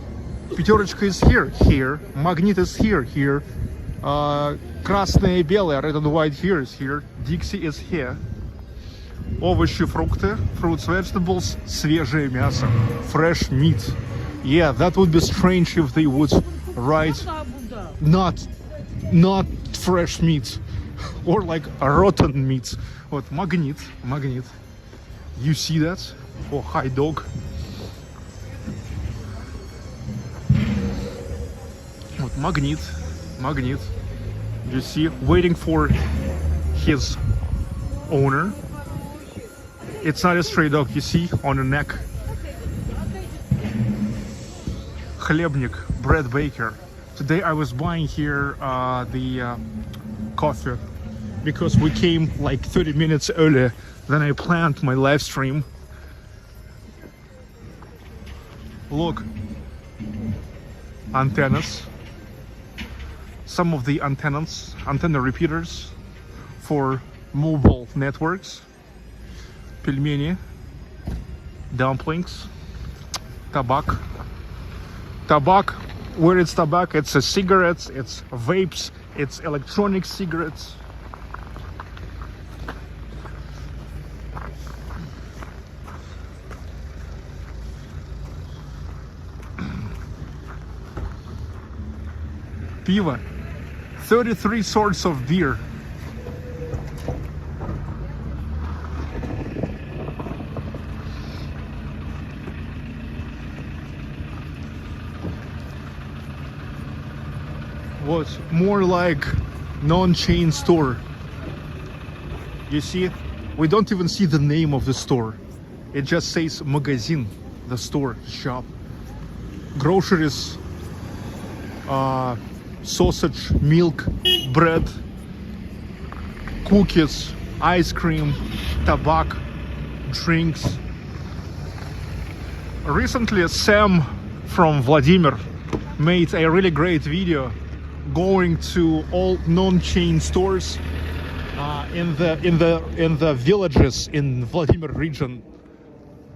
Пятерочка is here. Magnet is here. Красное и белое, red and white here is here. Dixie is here. Овощи, фрукты, fruits, vegetables, свежее мясо, fresh meat. Yeah, that would be strange if they would write not fresh meat or like rotten meat. Вот magnet. You see that? Oh, hi dog. Вот magnet. You see, waiting for his owner. It's not a stray dog, you see, on the neck. Хлебник, bread baker. Today I was buying here the coffee because we came like 30 minutes earlier than I planned my live stream. Look, antennas. Some of the antenna repeaters for mobile networks. Пельмени, dumplings, tobacco. Where it's tobacco, it's cigarettes, it's vapes, it's electronic cigarettes. Piva, 33 sorts of beer. Was more like non-chain store. You see, we don't even see the name of the store. It just says magazine, the store, shop. Groceries, sausage, milk, bread, cookies, ice cream, tobacco, drinks. Recently, Sam from Vladimir made a really great video going to all non-chain stores in the villages in Vladimir region.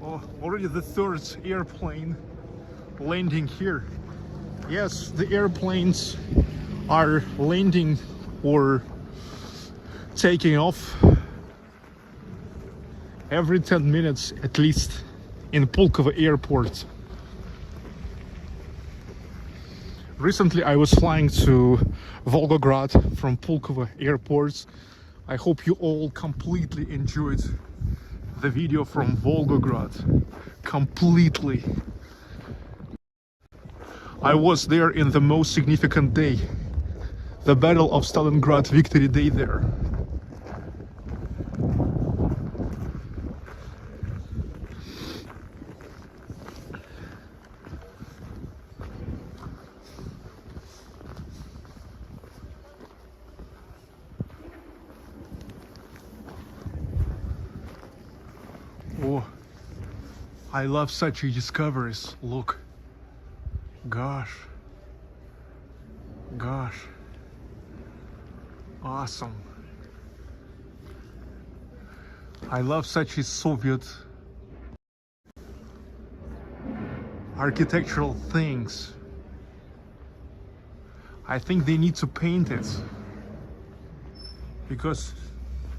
Oh, already the third airplane landing here. Yes, the airplanes are landing or taking off every 10 minutes at least in Pulkovo airport. Recently I was flying to Volgograd from Pulkovo airport. I hope you all completely enjoyed the video from Volgograd. Completely. I was there in the most significant day, the Battle of Stalingrad Victory Day there. Oh, I love such discoveries. Look. Gosh. Awesome. I love such Soviet architectural things. I think they need to paint it because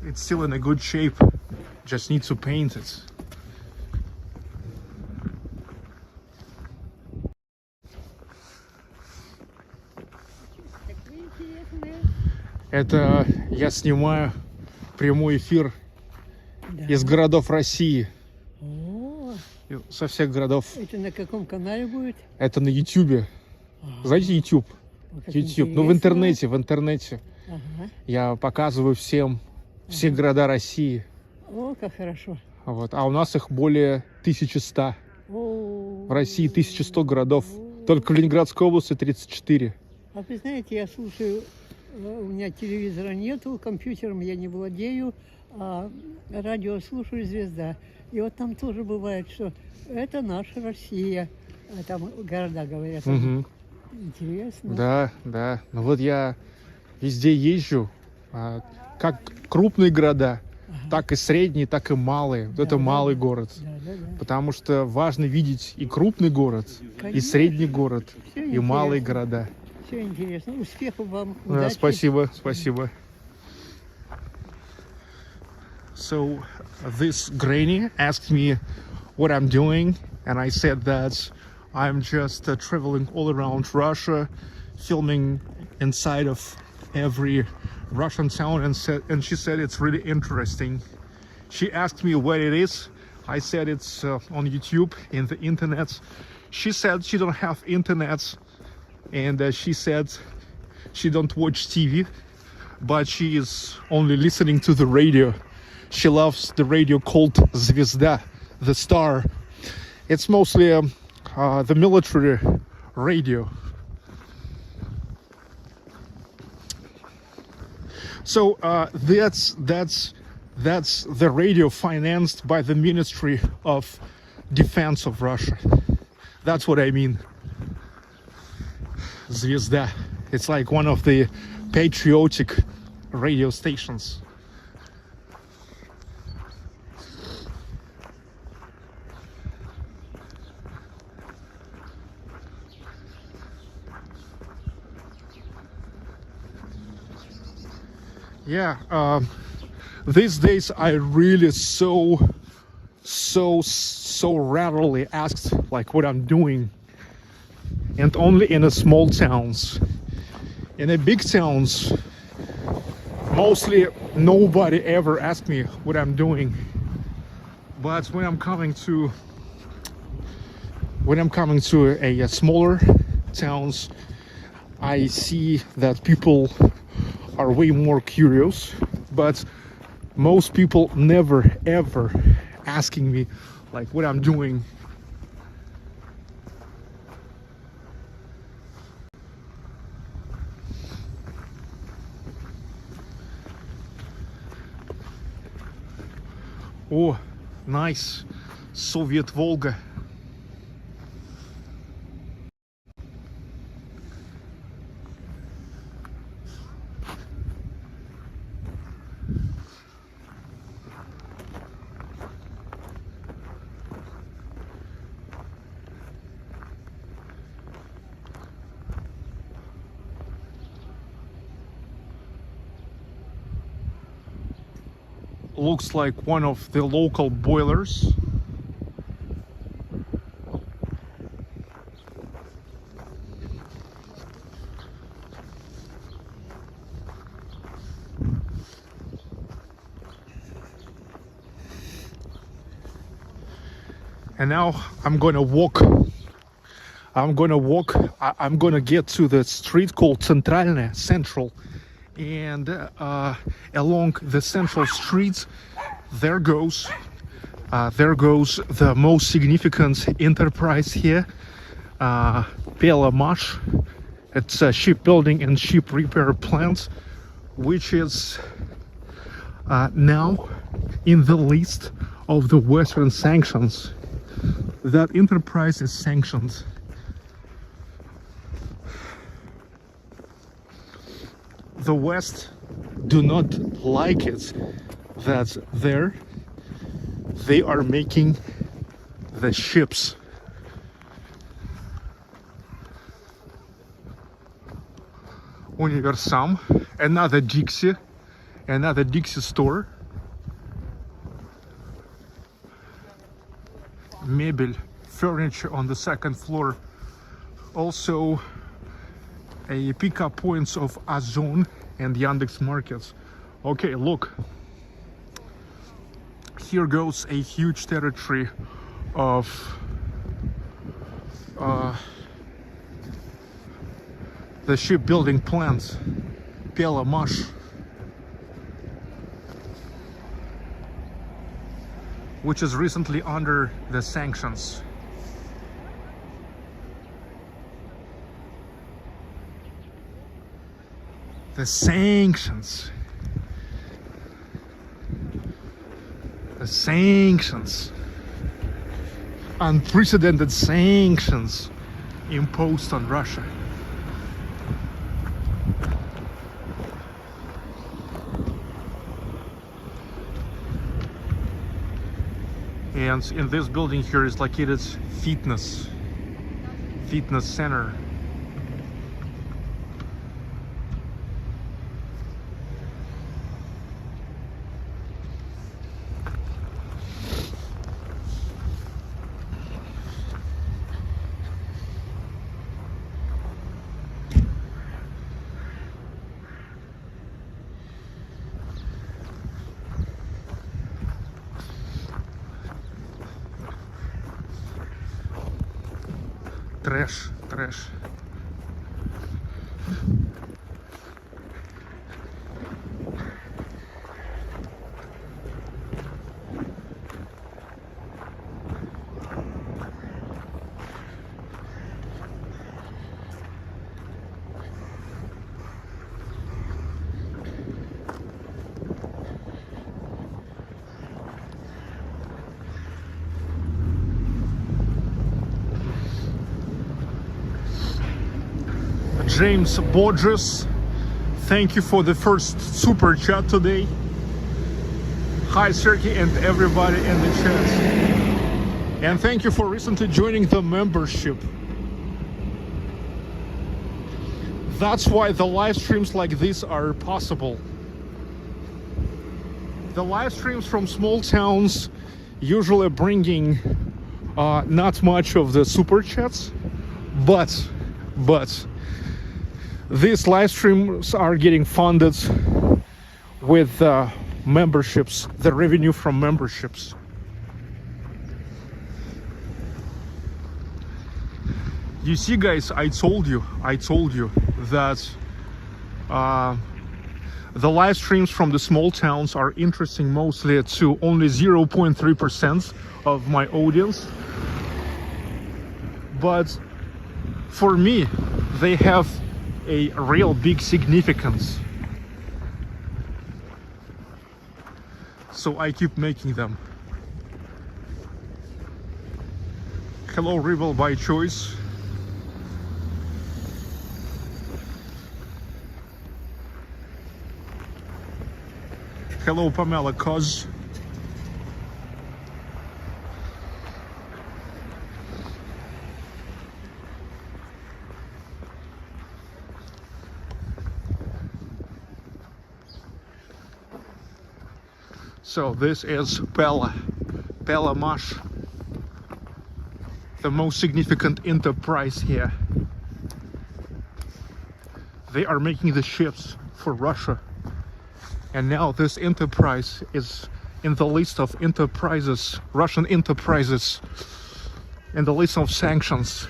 it's still in a good shape. Just need to paint it. Это я снимаю прямой эфир из городов России. Со всех городов. Это на каком канале будет? Это на YouTube. Знаете YouTube? YouTube. Ну, в интернете. Ага. Я показываю всем все города России. О, как хорошо. Вот. А у нас их более 1100. В России 1100 городов. Только в Ленинградской области 34. А вы знаете, я слушаю, у меня телевизора нету, компьютером я не владею, а радио слушаю «Звезда». И вот там тоже бывает, что это наша Россия. А там города говорят. Угу. Интересно. Да. Ну вот я везде езжу, как крупные города, так и средние, так и малые. Вот это малый город. Да. Потому что важно видеть и крупный город, конечно, и средний город, все и малые города. Все интересно. Успехов вам. Да, спасибо. So this granny asked me what I'm doing, and I said that I'm just traveling all around Russia, filming inside of every Russian town, and she said it's really interesting. She asked me what it is. I said it's on YouTube, in the internet. She said she don't have internet, and she said she don't watch TV, but she is only listening to the radio. She loves the radio called Zvezda, the Star. It's mostly the military radio. So that's the radio financed by the Ministry of Defense of Russia. That's what I mean. Zvezda. It's like one of the patriotic radio stations. Yeah, these days I really so rarely asked like what I'm doing, and only in the small towns. In the big towns, mostly nobody ever asked me what I'm doing. But when I'm coming to a smaller towns, I see that people are way more curious, but most people never ever asking me like what I'm doing. Oh, nice Soviet Volga. Looks like one of the local boilers. And now I'm gonna walk. I'm gonna get to the street called Centralne, Central. And along the central streets, there goes the most significant enterprise here, Pella. It's a shipbuilding and ship repair plant, which is now in the list of the Western sanctions. That enterprise is sanctioned. The West do not like it that they are making the ships. Universam, another Dixie store. Mebel, furniture on the second floor. Also a pickup points of Ozon and Yandex Markets. Okay, look. Here goes a huge territory of the shipbuilding plant, Pella, which is recently under the sanctions. The sanctions. Unprecedented sanctions imposed on Russia. And in this building here is located fitness center. Trash. James Borges, thank you for the first super chat today. Hi Sergey and everybody in the chat. And thank you for recently joining the membership. That's why the live streams like this are possible. The live streams from small towns usually bringing not much of the super chats, but these live streams are getting funded with memberships, the revenue from memberships. You see, guys, I told you that the live streams from the small towns are interesting mostly to only 0.3% of my audience. But for me, they have a real big significance. So I keep making them. Hello, Rebel by Choice. Hello, Pamela Cos. So this is Pella Mash, the most significant enterprise here. They are making the ships for Russia. And now this enterprise is in the list of enterprises, Russian enterprises and the list of sanctions.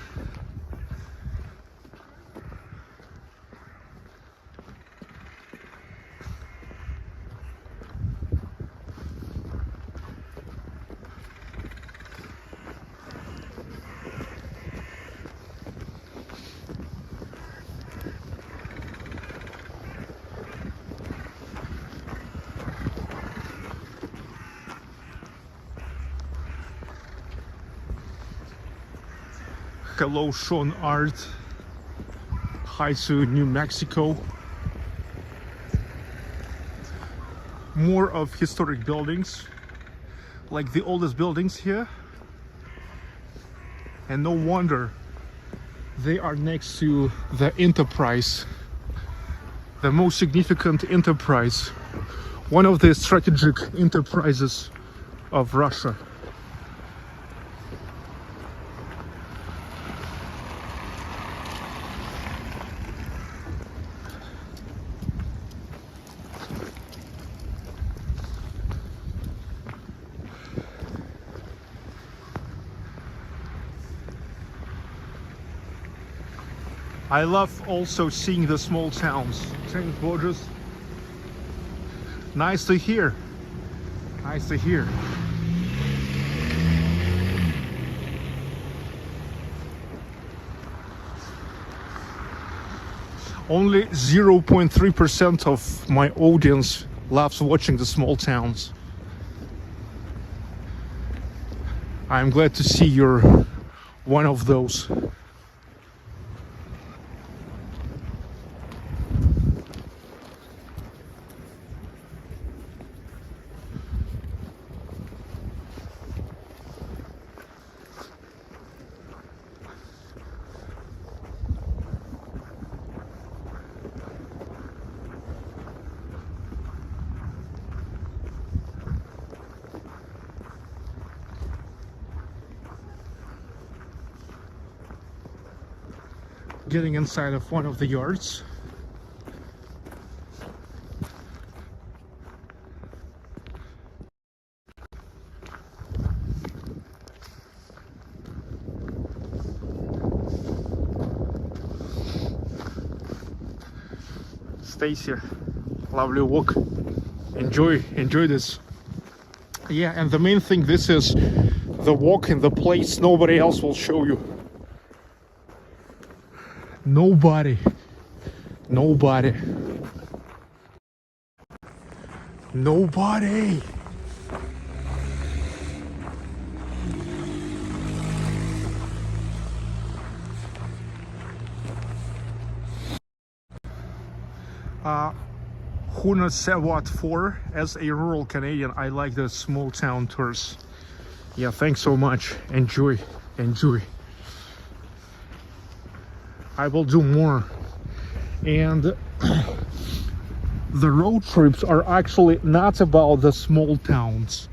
Hello, Sean Art. Hi to New Mexico. More of historic buildings, like the oldest buildings here. And no wonder they are next to the Enterprise, the most significant enterprise, one of the strategic enterprises of Russia. I love also seeing the small towns. St. Petersburg. Nice to hear. Nice to hear. Only 0.3% of my audience loves watching the small towns. I'm glad to see you're one of those. Getting inside of one of the yards. Stacy, lovely walk. Enjoy this. Yeah, and the main thing, this is the walk in the place nobody else will show you. Nobody. Who not say what for? As a rural Canadian, I like the small town tours. Yeah, thanks so much. Enjoy. I will do more. And the road trips are actually not about the small towns.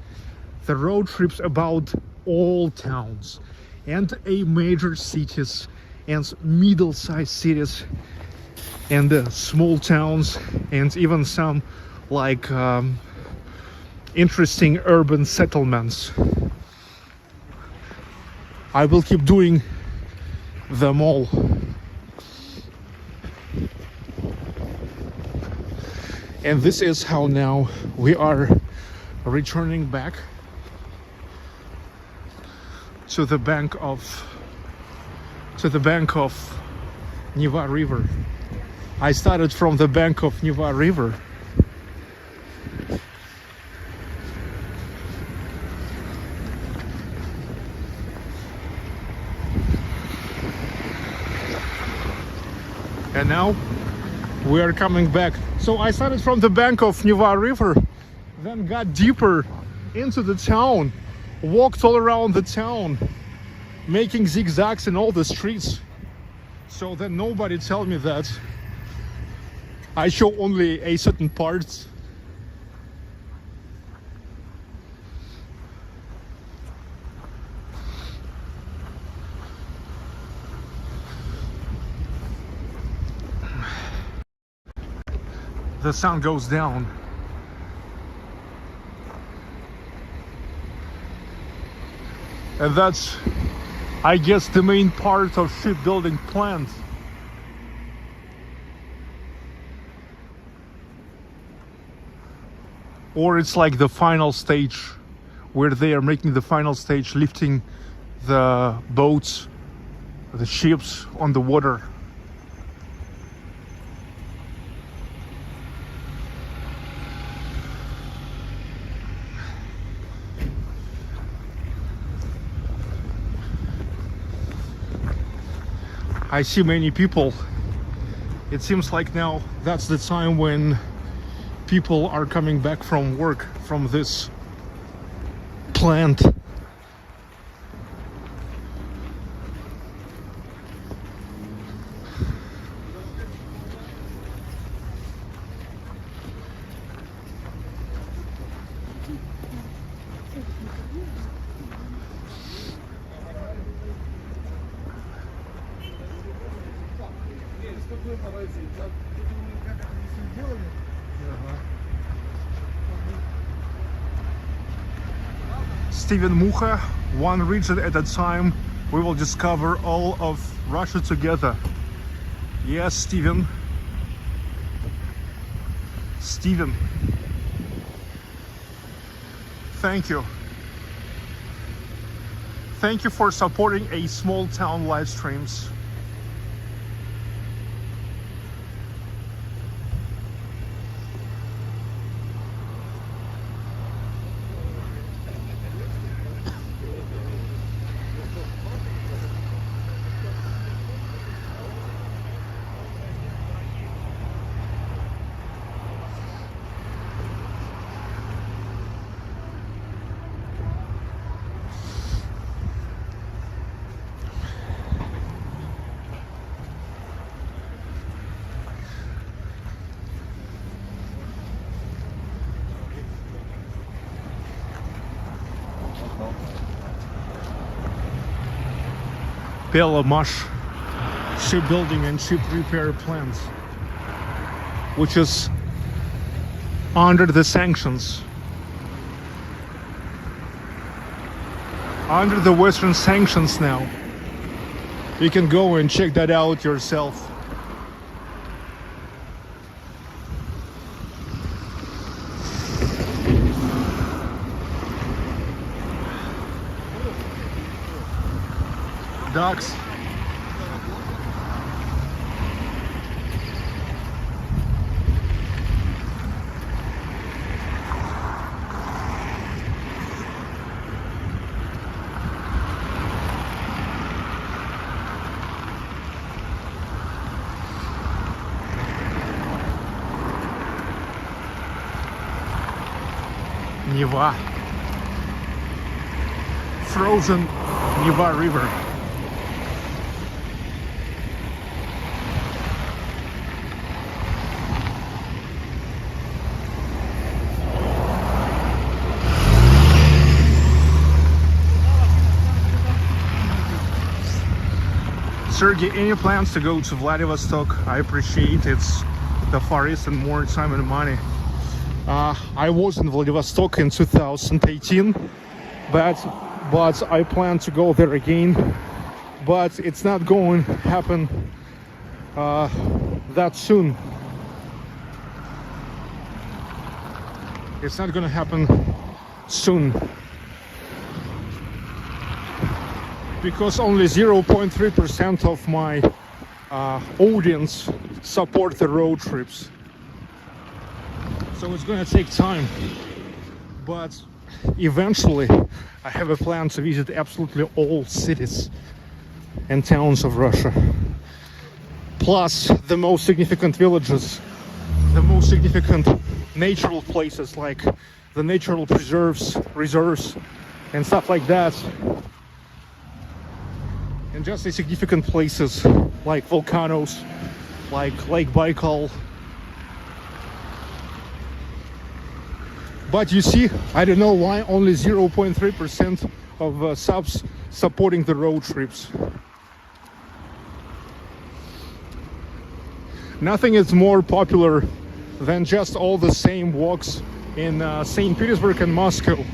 The road trips about all towns and major cities and middle-sized cities and small towns and even some like interesting urban settlements. I will keep doing them all. And this is how now we are returning back to the bank of Neva River. I started from the bank of Neva River. And now we are coming back. So I started from the bank of Neva River, then got deeper into the town, walked all around the town, making zigzags in all the streets, so that nobody tell me that I show only a certain parts. The sun goes down. And that's I guess the main part of shipbuilding plant. Or it's like the final stage where they are making the final stage, lifting the boats, the ships on the water. I see many people. It seems like now that's the time when people are coming back from work from this plant. Steven Mucha, one region at a time. We will discover all of Russia together. Yes, Steven. Steven. Thank you. Thank you for supporting a small town live streams. Pella shipbuilding and ship repair plant, which is under the sanctions, under the Western sanctions now. You can go and check that out yourself. Ducks. Neva. Frozen Neva River. Sergey, any plans to go to Vladivostok? I appreciate it's the Far East and more time and money. I was in Vladivostok in 2018, but I plan to go there again. But it's not going to happen that soon. It's not going to happen soon. Because only 0.3% of my audience support the road trips. So it's gonna take time. But eventually I have a plan to visit absolutely all cities and towns of Russia. Plus the most significant villages, the most significant natural places like the natural preserves, reserves and stuff like that. And just the significant places like volcanoes, like Lake Baikal. But you see, I don't know why only 0.3% of subs supporting the road trips. Nothing is more popular than just all the same walks in St. Petersburg and Moscow.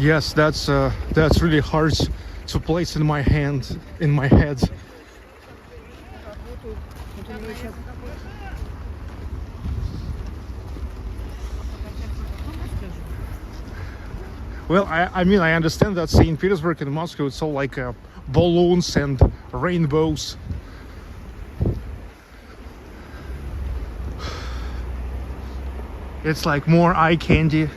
Yes, that's really hard to place in my hand, in my head. Well, I mean, I understand that St. Petersburg and Moscow, it's all like balloons and rainbows. It's like more eye candy.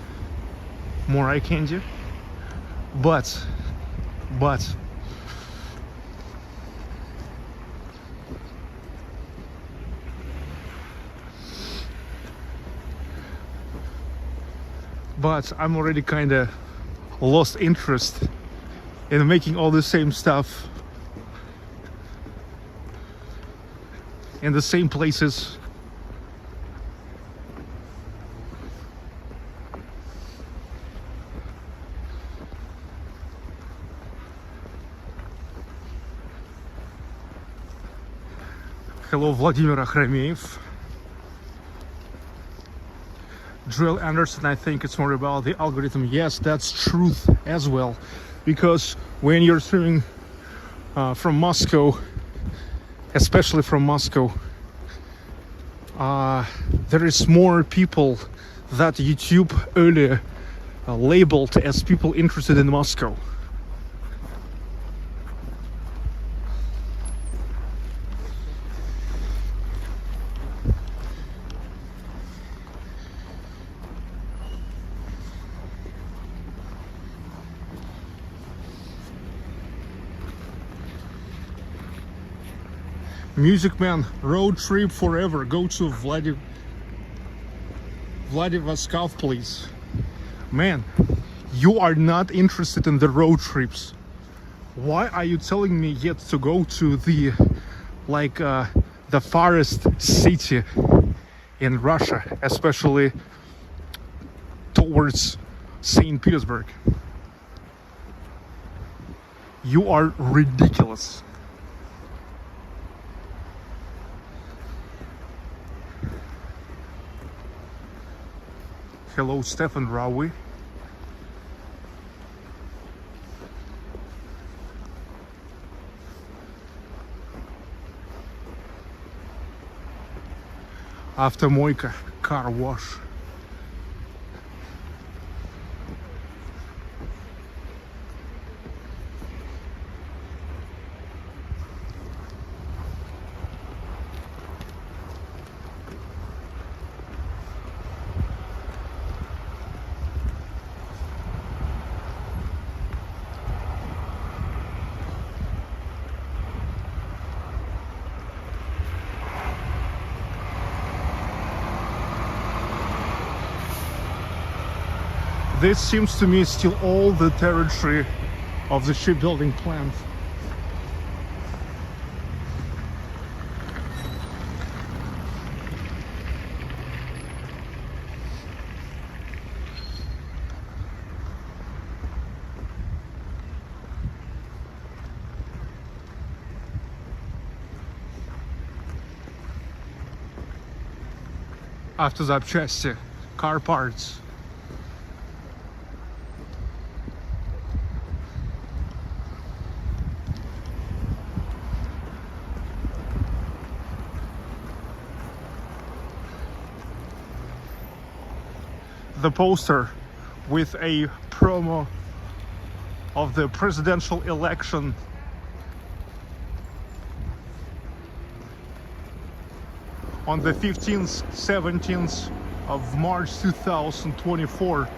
But I'm already kind of lost interest in making all the same stuff in the same places. Hello, Vladimir Akhrameyev. Joel Anderson, I think it's more about the algorithm. Yes, that's truth as well. Because when you're streaming from Moscow, especially from Moscow, there is more people that YouTube earlier labeled as people interested in Moscow. Music Man, road trip forever. Go to Vladivostok, please. Man, you are not interested in the road trips. Why are you telling me yet to go to the the farthest city in Russia, especially towards St. Petersburg? You are ridiculous. Hello, Stefan Rawi. Автомойка, car wash. This seems to me still all the territory of the shipbuilding plant. Автозапчасти, car parts. The poster with a promo of the presidential election on the 15th, 17th of March 2024.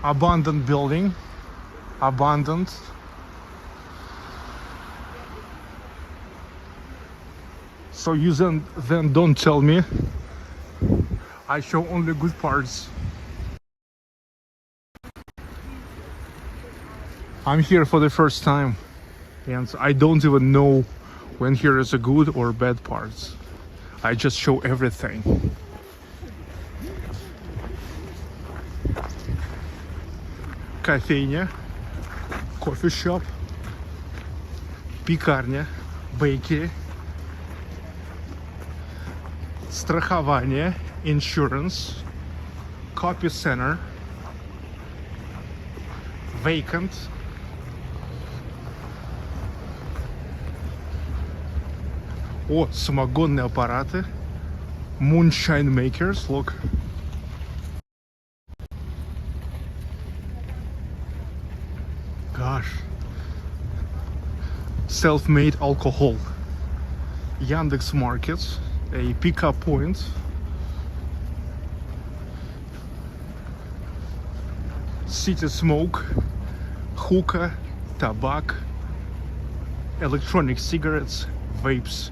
Abandoned building, abandoned. So you then don't tell me. I show only good parts. I'm here for the first time and I don't even know when here is a good or bad parts. I just show everything. кофейня, coffee shop, пекарня, bakery, страхование, insurance, copy center, vacant, о, самогонные аппараты, moonshine makers, look. Gosh. Self-made alcohol. Yandex Markets, a pickup point. City smoke, hookah, tobacco, electronic cigarettes, vapes,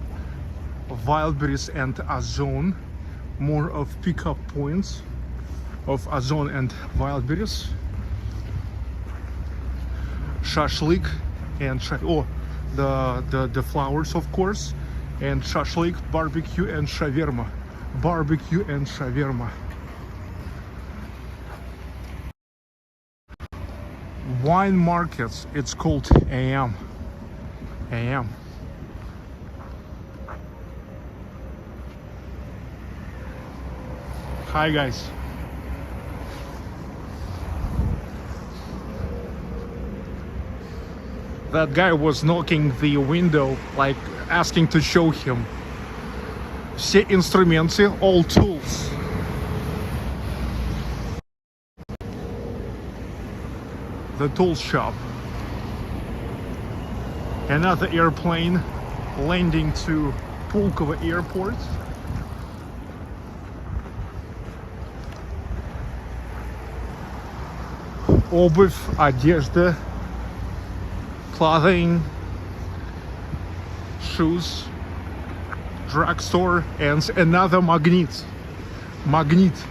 Wildberries and Ozone. More of pickup points of Ozone and Wildberries. Shashlik and the flowers, of course, and shashlik, barbecue and shaverma. Barbecue and shaverma. Wine markets, it's called AM. AM. Hi guys. That guy was knocking the window, like asking to show him. Все инструменты, all tools. The tool shop. Another airplane landing to Pulkovo Airport. Обувь, одежда, clothing, shoes, drugstore, and another magnet. Magnet.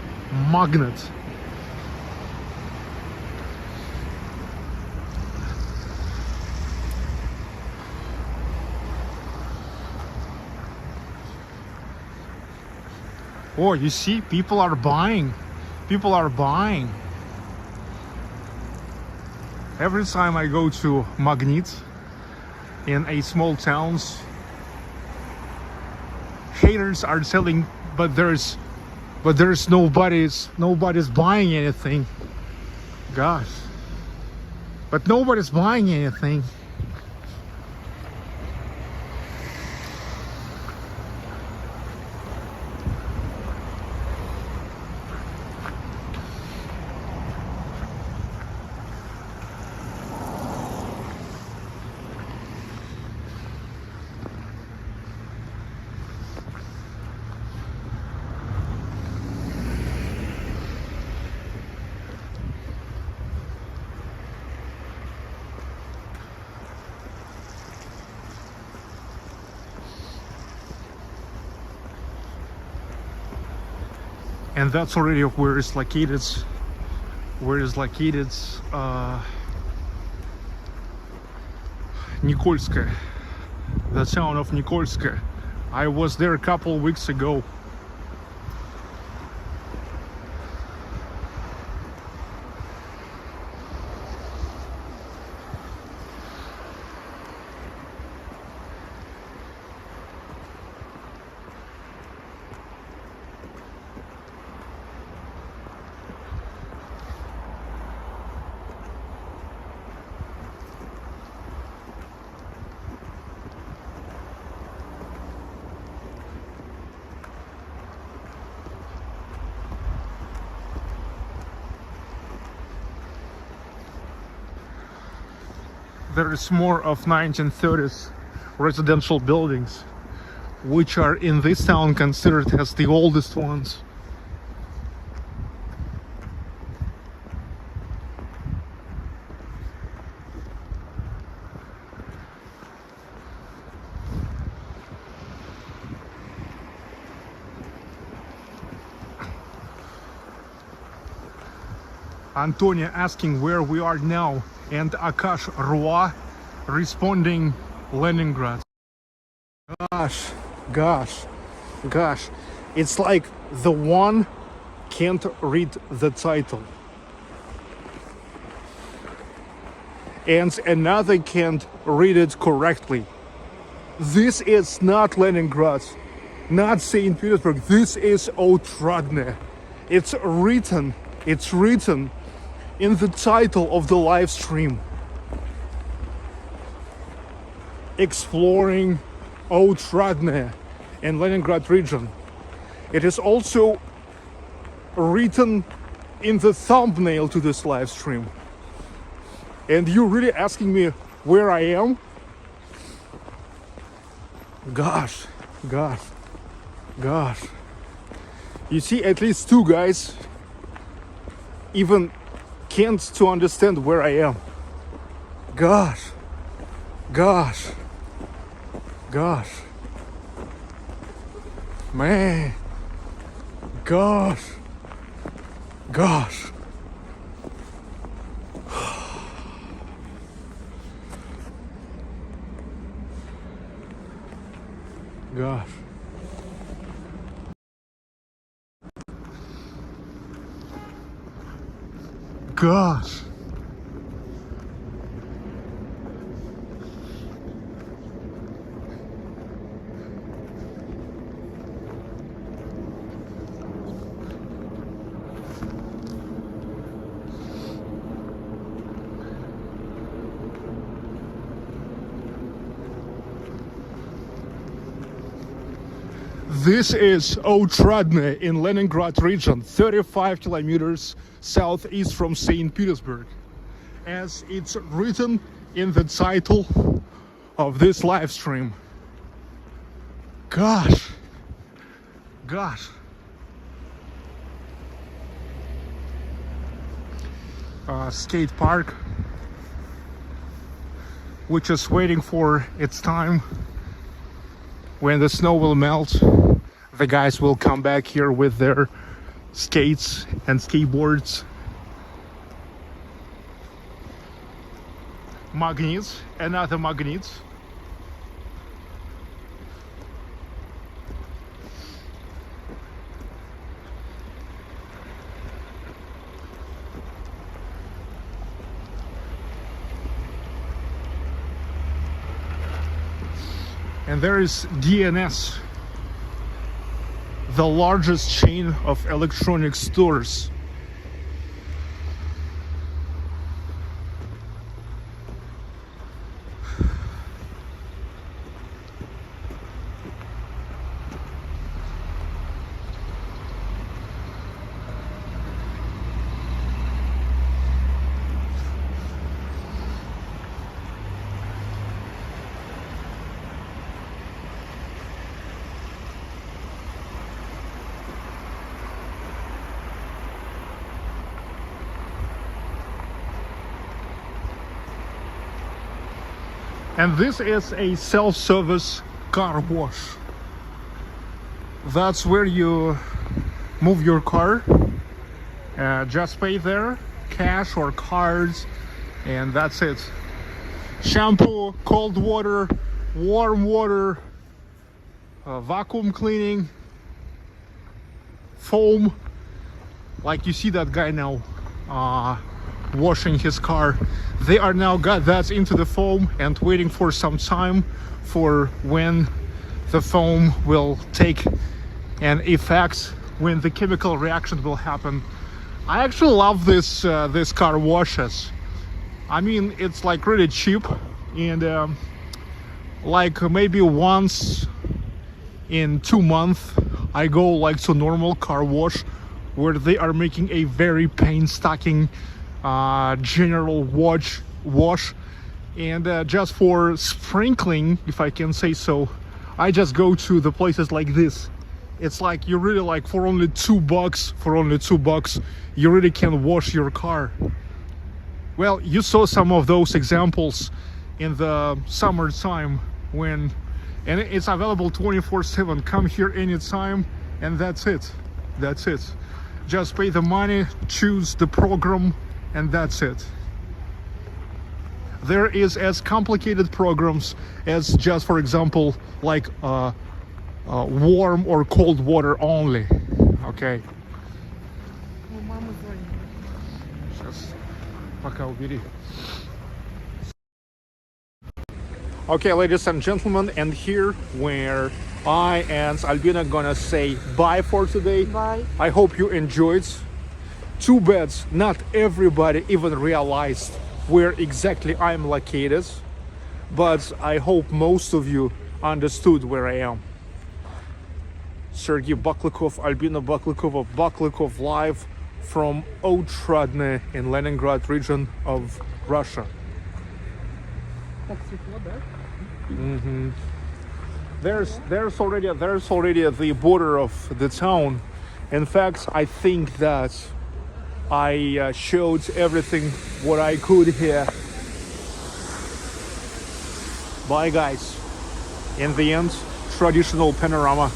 Oh, you see, people are buying. People are buying. Every time I go to Magnet in a small towns, haters are selling, but there's nobody's buying anything. Gosh. But nobody's buying anything. And that's already where it's located. Nikolskoye, the town of Nikolskoye. I was there a couple of weeks ago. There is more of 1930s residential buildings, which are in this town considered as the oldest ones. Antonia asking where we are now, and Akash Roa responding Leningrad. Gosh, it's like the one can't read the title. and another can't read it correctly. This is not Leningrad, not St. Petersburg. This is Otradnoe. It's written in the title of the live stream. Exploring Otradnoe in Leningrad region. It is also written in the thumbnail to this live stream. And you're really asking me where I am? Gosh. You see, at least two guys even can't to understand where I am. Gosh. Man. Gosh. Gosh. Gosh. This is Otradnoe in Leningrad region, 35 kilometers southeast from St. Petersburg, as it's written in the title of this live stream. Gosh. Skate park, which is waiting for its time. When the snow will melt, the guys will come back here with their skates and skateboards. Magnets, another magnets. And there is DNS, the largest chain of electronic stores. And this is a self-service car wash. That's where you move your car. Just pay there, cash or cards, and that's it. Shampoo, cold water, warm water, vacuum cleaning, foam. Like you see that guy now washing his car. They are now got that into the foam and waiting for some time for when the foam will take an effect, when the chemical reaction will happen. I actually love this car washes. I mean, it's like really cheap, and like maybe once in 2 months I go like to normal car wash where they are making a very painstaking general wash, and just for sprinkling, if I can say so, I just go to the places like this. It's like you really like for only $2 you really can wash your car. Well, you saw some of those examples in the summertime and it's available 24/7. Come here anytime, and that's it. Just pay the money, choose the program, and that's it. There is as complicated programs as just, for example, like warm or cold water only. Okay. Сейчас пока убери. Okay, ladies and gentlemen, and here where I and Albina gonna say bye for today. Bye. I hope you enjoyed. Too bad not everybody even realized where exactly I'm located, but I hope most of you understood where I am. Sergey Baklikov, Albina Baklikova, Baklikov live from Otradnoe in Leningrad region of Russia. There's already the border of the town. In fact, I think that I showed everything what I could here. Bye guys. In the end, traditional panorama.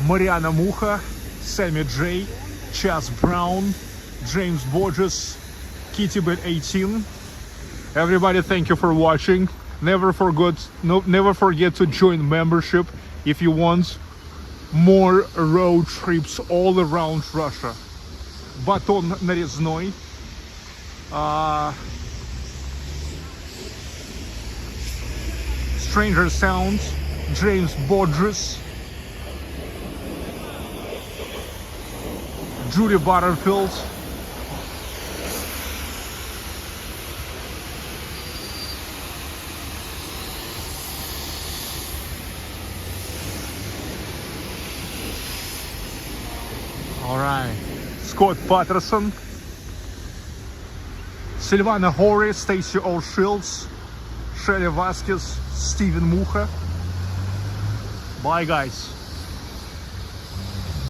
Mariana Mucha, Sammy J, Chas Brown, James Borges, Kitty Bit 18. Everybody, thank you for watching. Never forget to join membership if you want more road trips all around Russia. Baton Нарезной. Stranger Sounds, James Borges, Judy Butterfield, alright, Scott Patterson, Silvana Horry, Stacy O'Shields, Shelly Vasquez, Steven Mucha. Bye guys.